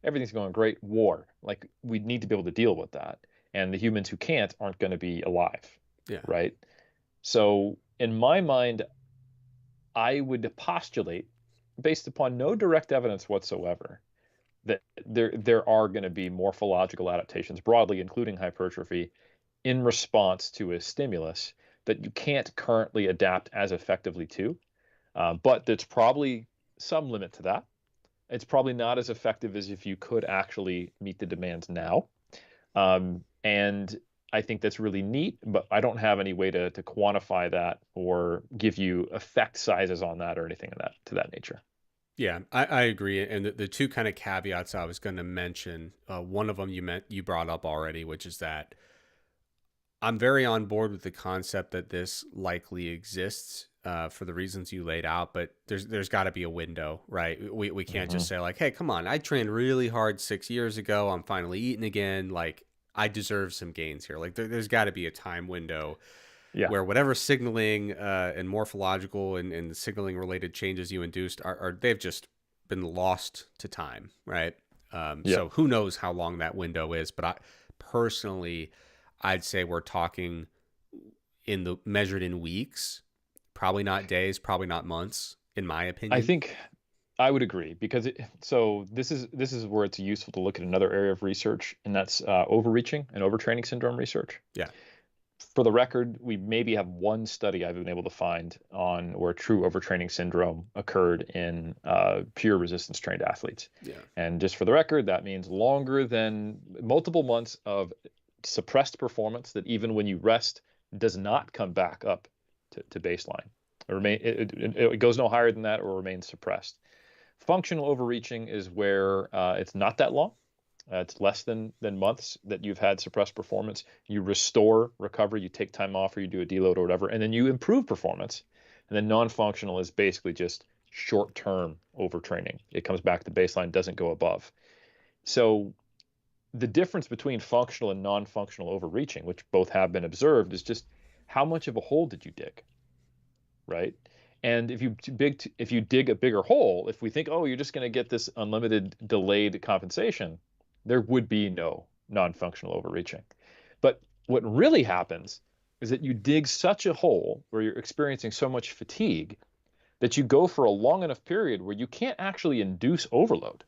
Everything's going great, war. Like we need to be able to deal with that. And the humans who can't aren't going to be alive. Yeah. Right. So in my mind, I would postulate, based upon no direct evidence whatsoever, that there are going to be morphological adaptations broadly, including hypertrophy, in response to a stimulus that you can't currently adapt as effectively to. But there's probably some limit to that. It's probably not as effective as if you could actually meet the demands now. And I think that's really neat, but I don't have any way to quantify that or give you effect sizes on that or anything to that nature. Yeah, I agree. And the two kind of caveats I was going to mention, one of them you brought up already, which is that I'm very on board with the concept that this likely exists for the reasons you laid out, but there's got to be a window, right? We can't just say like, hey, come on, I trained really hard 6 years ago. I'm finally eating again. Like I deserve some gains here. Like there's got to be a time window where whatever signaling and morphological and signaling related changes you induced are they've just been lost to time, right? So who knows how long that window is, but I personally, I'd say we're talking measured in weeks, probably not days, probably not months, in my opinion. I think I would agree because this is where it's useful to look at another area of research, and that's overreaching and overtraining syndrome research. Yeah. For the record, we maybe have one study I've been able to find on where true overtraining syndrome occurred in pure resistance trained athletes. Yeah. And just for the record, that means longer than multiple months of suppressed performance that even when you rest does not come back up to baseline. It goes no higher than that or remains suppressed. Functional overreaching is where it's not that long. It's less than months that you've had suppressed performance. You restore recovery, you take time off or you do a deload or whatever, and then you improve performance. And then non-functional is basically just short-term overtraining. It comes back to baseline, doesn't go above. So the difference between functional and non-functional overreaching, which both have been observed, is just how much of a hole did you dig, right? And if you dig a bigger hole, if we think, oh, you're just going to get this unlimited delayed compensation, there would be no non-functional overreaching. But what really happens is that you dig such a hole where you're experiencing so much fatigue that you go for a long enough period where you can't actually induce overload.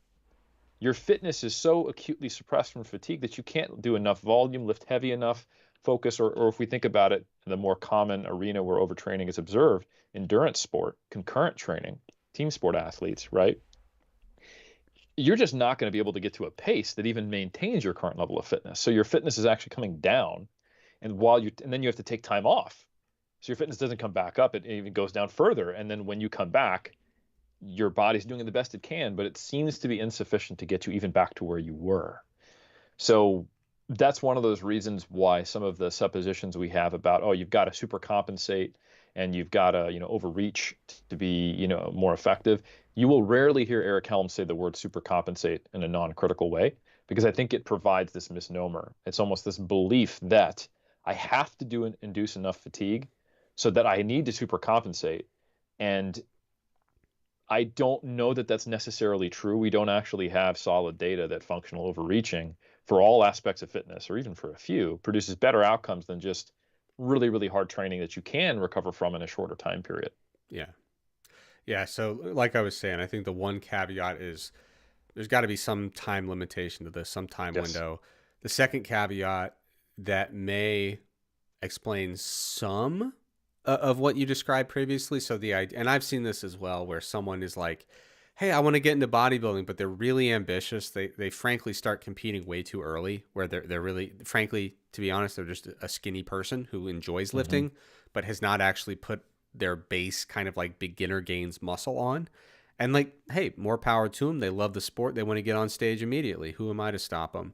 Your fitness is so acutely suppressed from fatigue that you can't do enough volume, lift heavy enough, focus, or if we think about it, the more common arena where overtraining is observed, endurance sport, concurrent training, team sport athletes, right? You're just not going to be able to get to a pace that even maintains your current level of fitness. So your fitness is actually coming down, and then you have to take time off. So your fitness doesn't come back up, it even goes down further. And then when you come back, your body's doing the best it can, but it seems to be insufficient to get you even back to where you were. So that's one of those reasons why some of the suppositions we have about, oh, you've got to super compensate and you've got to, overreach to be, more effective. You will rarely hear Eric Helms say the word super compensate in a non-critical way, because I think it provides this misnomer. It's almost this belief that I have to induce enough fatigue so that I need to super compensate. And I don't know that that's necessarily true. We don't actually have solid data that functional overreaching for all aspects of fitness, or even for a few, produces better outcomes than just really, really hard training that you can recover from in a shorter time period. Yeah. Yeah. So like I was saying, I think the one caveat is there's got to be some time limitation to this, some time window. The second caveat that may explain some of what you described previously. So the idea, and I've seen this as well, where someone is like, hey, I want to get into bodybuilding, but they're really ambitious. They frankly start competing way too early, where they're really, frankly, to be honest, they're just a skinny person who enjoys lifting, but has not actually put their base kind of like beginner gains muscle on. And like, hey, more power to them. They love the sport. They want to get on stage immediately. Who am I to stop them?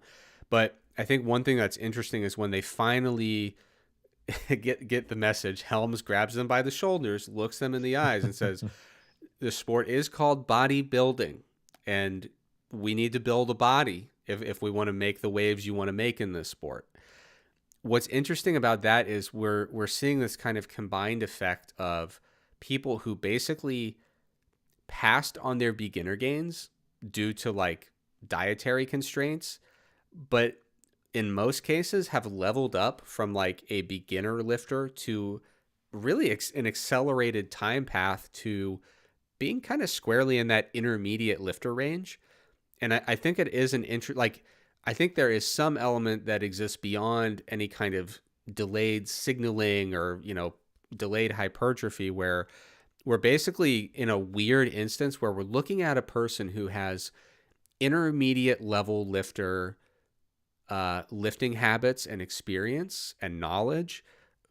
But I think one thing that's interesting is when they finally get the message, Helms grabs them by the shoulders, looks them in the eyes, and says, the sport is called bodybuilding, and we need to build a body if we want to make the waves you want to make in this sport. What's interesting about that is we're seeing this kind of combined effect of people who basically passed on their beginner gains due to like dietary constraints, but in most cases have leveled up from like a beginner lifter to really an accelerated time path to being kind of squarely in that intermediate lifter range. And I think it is I think there is some element that exists beyond any kind of delayed signaling or, delayed hypertrophy, where we're basically in a weird instance where we're looking at a person who has intermediate level lifter lifting habits and experience and knowledge,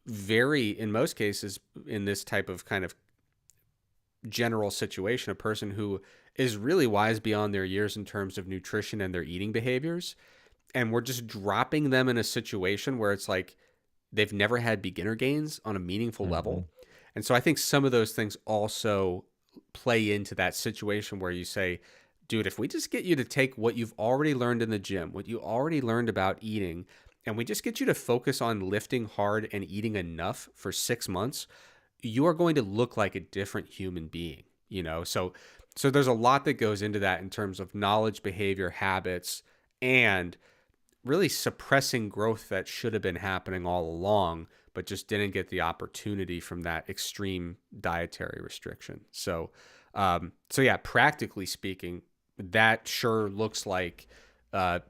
very, in most cases, in this type of kind of general situation, a person who is really wise beyond their years in terms of nutrition and their eating behaviors. And we're just dropping them in a situation where it's like they've never had beginner gains on a meaningful level. And so I think some of those things also play into that situation where you say, dude, if we just get you to take what you've already learned in the gym, what you already learned about eating, and we just get you to focus on lifting hard and eating enough for 6 months, you are going to look like a different human being, So there's a lot that goes into that in terms of knowledge, behavior, habits, and really suppressing growth that should have been happening all along, but just didn't get the opportunity from that extreme dietary restriction. So yeah, practically speaking, that sure looks like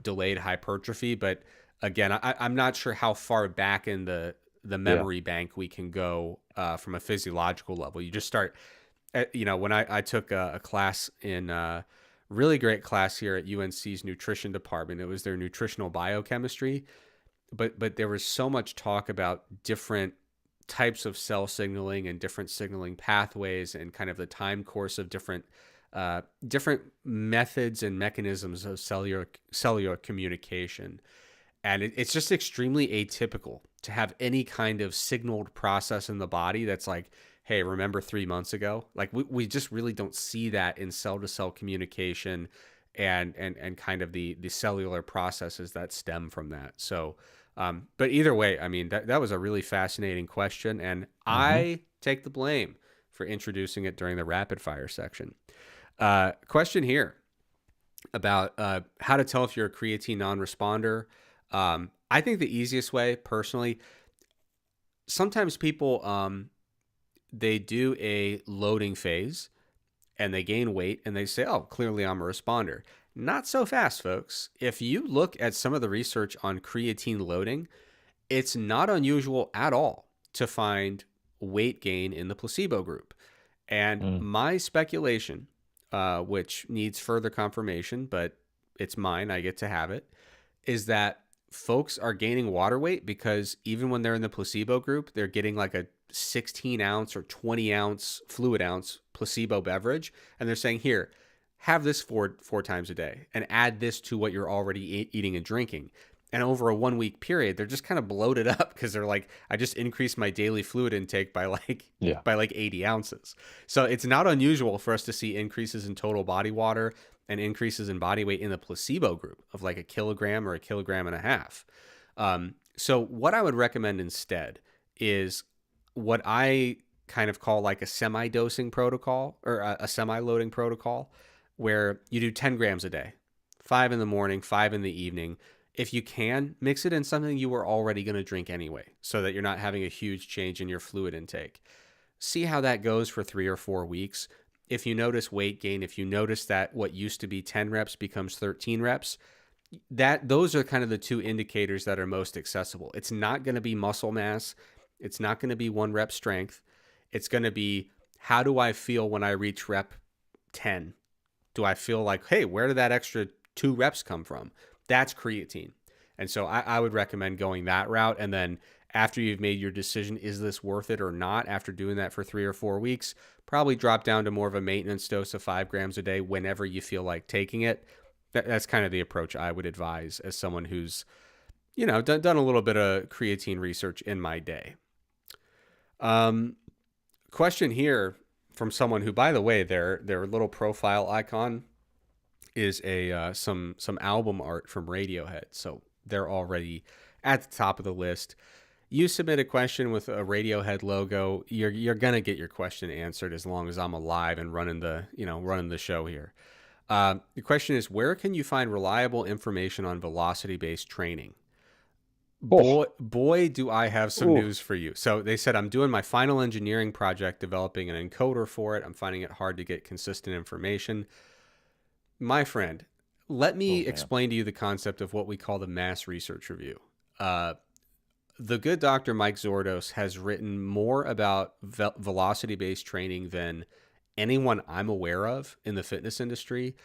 delayed hypertrophy, but again, I'm not sure how far back in the memory bank we can go from a physiological level. You just start, when I took a class in really great class here at UNC's nutrition department. It was their nutritional biochemistry, but there was so much talk about different types of cell signaling and different signaling pathways and kind of the time course of different methods and mechanisms of cellular communication. And it's just extremely atypical to have any kind of signaled process in the body that's like, hey, remember 3 months ago? Like we just really don't see that in cell-to-cell communication and kind of the cellular processes that stem from that. So But either way, I mean, that was a really fascinating question, and Hmm. I take the blame for introducing it during the rapid fire section. Question here about how to tell if you're a creatine non-responder. I think the easiest way, personally, sometimes people they do a loading phase and they gain weight and they say, "Oh, clearly I'm a responder." Not so fast, folks. If you look at some of the research on creatine loading, it's not unusual at all to find weight gain in the placebo group. And Mm. my speculation, which needs further confirmation, but it's mine, I get to have it, is that folks are gaining water weight because even when they're in the placebo group, they're getting like a 16 ounce or 20 ounce fluid ounce placebo beverage. And they're saying, here, have this four times a day and add this to what you're already eating and drinking. And over a 1 week period, they're just kind of bloated up because they're like, I just increased my daily fluid intake by Yeah. 80 ounces. So it's not unusual for us to see increases in total body water and increases in body weight in the placebo group of like a kilogram or a kilogram and a half. So what I would recommend instead is what I kind of call like a semi-dosing protocol or a semi-loading protocol where you do 10 grams a day, 5 in the morning, 5 in the evening. If you can, mix it in something you were already going to drink anyway so that you're not having a huge change in your fluid intake. See how that goes for 3 or 4 weeks. If you notice weight gain, if you notice that what used to be 10 reps becomes 13 reps, those are kind of the two indicators that are most accessible. It's not going to be muscle mass. It's not going to be 1 rep strength. It's going to be, how do I feel when I reach rep 10? Do I feel like, hey, where did that extra 2 reps come from? That's creatine. And so I would recommend going that route. And then after you've made your decision, is this worth it or not, after doing that for 3 or 4 weeks, probably drop down to more of a maintenance dose of 5 grams a day whenever you feel like taking it. That's kind of the approach I would advise as someone who's, done a little bit of creatine research in my day. Um, Question here from someone who, by the way, their little profile icon is a some album art from Radiohead, so they're already at the top of the list. You submit a question with a Radiohead logo, you're gonna get your question answered as long as I'm alive and running the show here. The question is, where can you find reliable information on velocity based training? Oh. Boy, do I have some Ooh. news for you. So they said, I'm doing my final engineering project, developing an encoder for it. I'm finding it hard to get consistent information. My friend, let me Oh man. explain to you the concept of what we call the mass research review. The good Dr. Mike Zordos has written more about velocity based training than anyone I'm aware of in the fitness industry.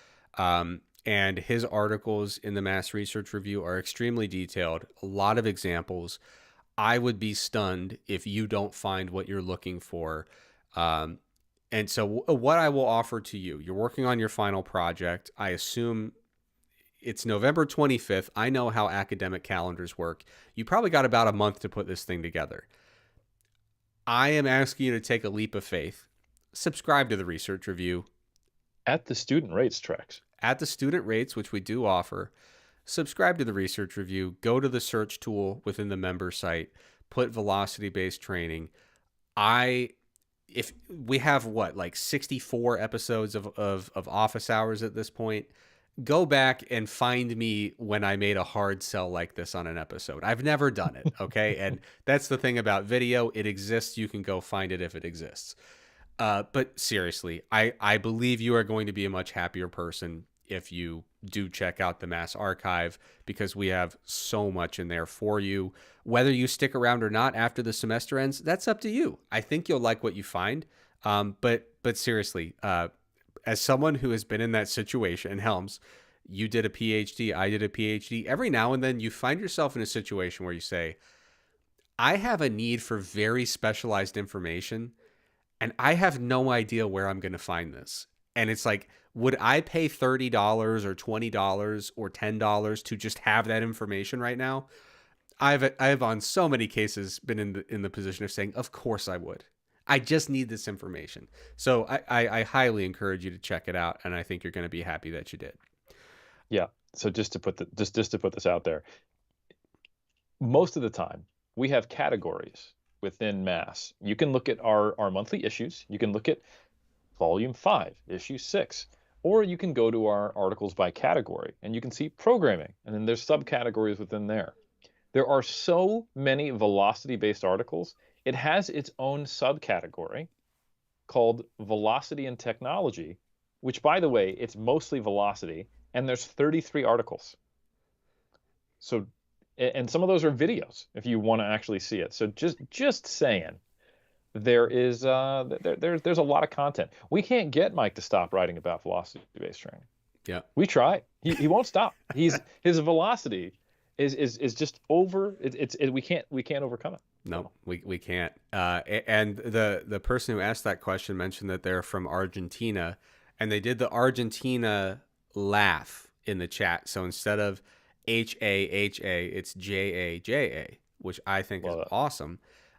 And his articles in the Mass Research Review are extremely detailed, a lot of examples. I would be stunned if you don't find what you're looking for. And so, what I will offer to you, you're working on your final project. I assume it's November 25th. I know how academic calendars work. You probably got about a month to put this thing together. I am asking you to take a leap of faith. Subscribe to the research review At the student rates, Trex. at the student rates, which we do offer. Subscribe to the research review. Go to the search tool within the member site. Put velocity based training. If we have like 64 episodes of office hours at this point, go back and find me when I made a hard sell like this on an episode. I've never done it. Okay. And that's the thing about video. It exists. You can go find it if it exists. But seriously, I believe you are going to be a much happier person if you do check out the Mass Archive, because we have so much in there for you. Whether you stick around or not after the semester ends, that's up to you. I think you'll like what you find. But seriously, as someone who has been in that situation, and Helms, you did a PhD, I did a PhD. Every now and then you find yourself in a situation where you say, I have a need for very specialized information and I have no idea where I'm going to find this. And it's like, would I pay $30 or $20 or $10 to just have that information right now? I've on so many cases been in the position of saying, of course I would. I just need this information. So I highly encourage you to check it out, and I think you're going to be happy that you did. Yeah. So just to put this out there, most of the time, we have categories within mass. You can look at our monthly issues. You can look at volume 5, issue 6, or you can go to our articles by category and you can see programming, and then there's subcategories within there. There are so many velocity-based articles. It has its own subcategory called velocity and technology, which, by the way, it's mostly velocity, and there's 33 articles. So, and some of those are videos if you want to actually see it. So just saying, there's a lot of content. We can't get Mike to stop writing about velocity-based training. Yeah, we try. He won't stop. His velocity is just over. We can't overcome it. no, we can't. And the person who asked that question mentioned that they're from Argentina, and they did the Argentina laugh in the chat. So instead of HAHA, it's JAJA, which I think is awesome.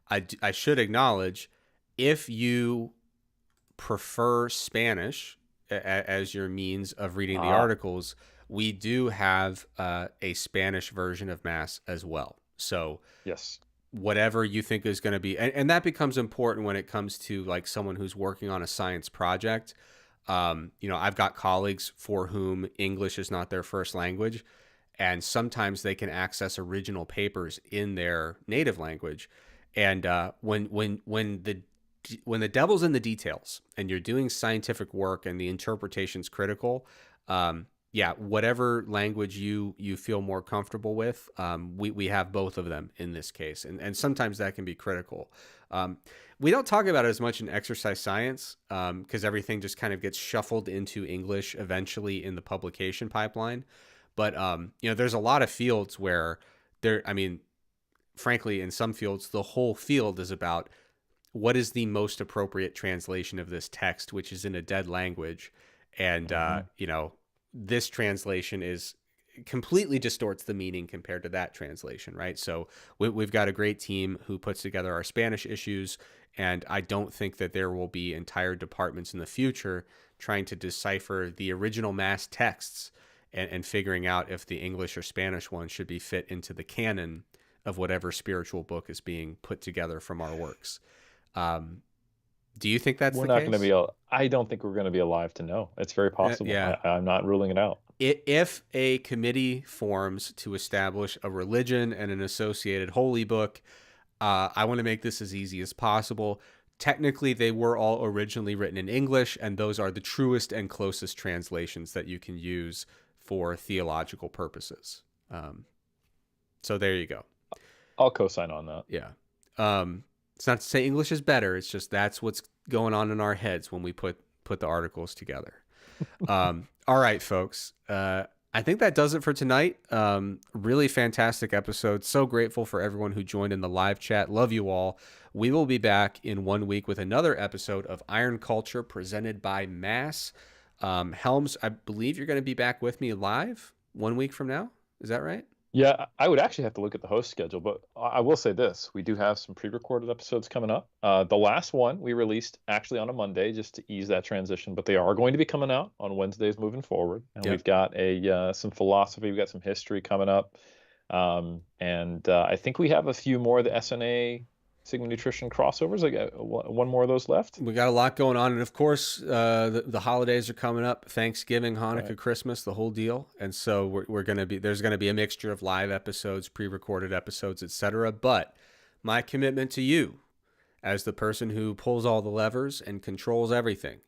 I should acknowledge, if you prefer Spanish as your means of reading the articles, we do have a Spanish version of Mass as well. So yes, whatever you think is going to be, and that becomes important when it comes to like someone who's working on a science project. I've got colleagues for whom English is not their first language, and sometimes they can access original papers in their native language. And when the devil's in the details and you're doing scientific work and the interpretation's critical, whatever language you feel more comfortable with, we have both of them in this case, and sometimes that can be critical. We don't talk about it as much in exercise science because everything just kind of gets shuffled into English eventually in the publication pipeline. But there's a lot of fields where frankly, in some fields, the whole field is about what is the most appropriate translation of this text, which is in a dead language. And, this translation is completely distorts the meaning compared to that translation, right? So we've got a great team who puts together our Spanish issues, and I don't think that there will be entire departments in the future trying to decipher the original Mass texts and figuring out if the English or Spanish one should be fit into the canon of whatever spiritual book is being put together from our works. Do you think that's the case? We're not going to be. I don't think we're going to be alive to know. It's very possible. Yeah. I'm not ruling it out. If a committee forms to establish a religion and an associated holy book, I want to make this as easy as possible. Technically, they were all originally written in English, and those are the truest and closest translations that you can use for theological purposes. So there you go. I'll co-sign on that. Yeah. It's not to say English is better. It's just that's what's going on in our heads when we put the articles together. All right, folks. I think that does it for tonight. Really fantastic episode. So grateful for everyone who joined in the live chat. Love you all. We will be back in 1 week with another episode of Iron Culture presented by Mass. Helms, I believe you're going to be back with me live 1 week from now. Is that right? Yeah, I would actually have to look at the host schedule, but I will say this. We do have some pre-recorded episodes coming up. The last one we released actually on a Monday just to ease that transition, but they are going to be coming out on Wednesdays moving forward. And We've got some philosophy, we've got some history coming up. And I think we have a few more of the SNA Sigma Nutrition crossovers. I got one more of those left. We got a lot going on, and of course, the holidays are coming up: Thanksgiving, Hanukkah, right. Christmas, the whole deal. And so there's gonna be a mixture of live episodes, pre-recorded episodes, etc. But my commitment to you, as the person who pulls all the levers and controls everything,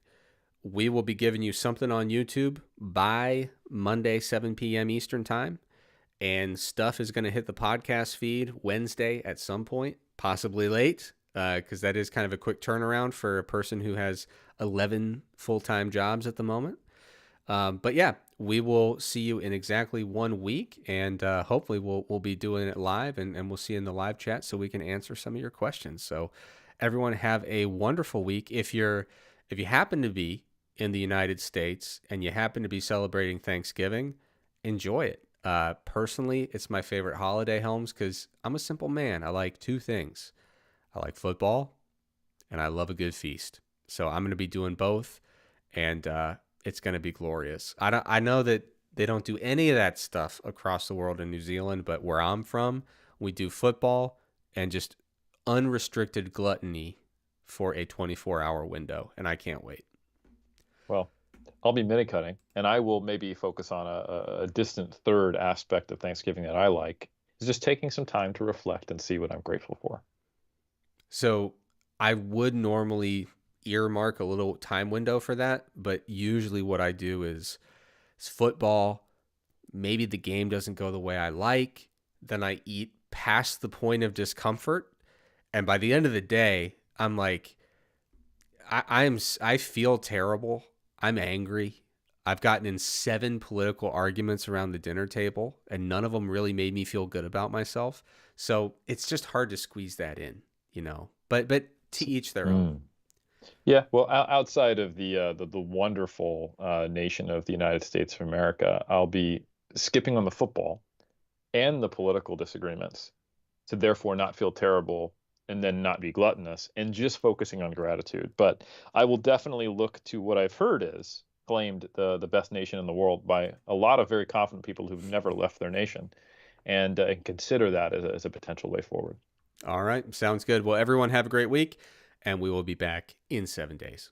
we will be giving you something on YouTube by Monday, 7 p.m. Eastern time, and stuff is going to hit the podcast feed Wednesday at some point. Possibly late, because that is kind of a quick turnaround for a person who has 11 full-time jobs at the moment. But yeah, we will see you in exactly 1 week, and hopefully we'll be doing it live, and we'll see you in the live chat so we can answer some of your questions. So everyone have a wonderful week. If you happen to be in the United States and you happen to be celebrating Thanksgiving, enjoy it. Personally, it's my favorite holiday, Helms, because I'm a simple man. I like two things. I like football, and I love a good feast. So I'm going to be doing both, and it's going to be glorious. I know that they don't do any of that stuff across the world in New Zealand, but where I'm from, we do football and just unrestricted gluttony for a 24-hour window, and I can't wait. Well, I'll be mini cutting, and I will maybe focus on a distant third aspect of Thanksgiving that I like, is just taking some time to reflect and see what I'm grateful for. So I would normally earmark a little time window for that, but usually what I do is football. Maybe the game doesn't go the way I like. Then I eat past the point of discomfort. And by the end of the day, I'm like, I feel terrible. I'm angry. I've gotten in 7 political arguments around the dinner table, and none of them really made me feel good about myself. So it's just hard to squeeze that in, But to each their own. Yeah, well, outside of the wonderful nation of the United States of America, I'll be skipping on the football and the political disagreements to therefore not feel terrible and then not be gluttonous and just focusing on gratitude. But I will definitely look to what I've heard is claimed the best nation in the world by a lot of very confident people who've never left their nation, and consider that as a potential way forward. All right. Sounds good. Well, everyone have a great week, and we will be back in 7 days.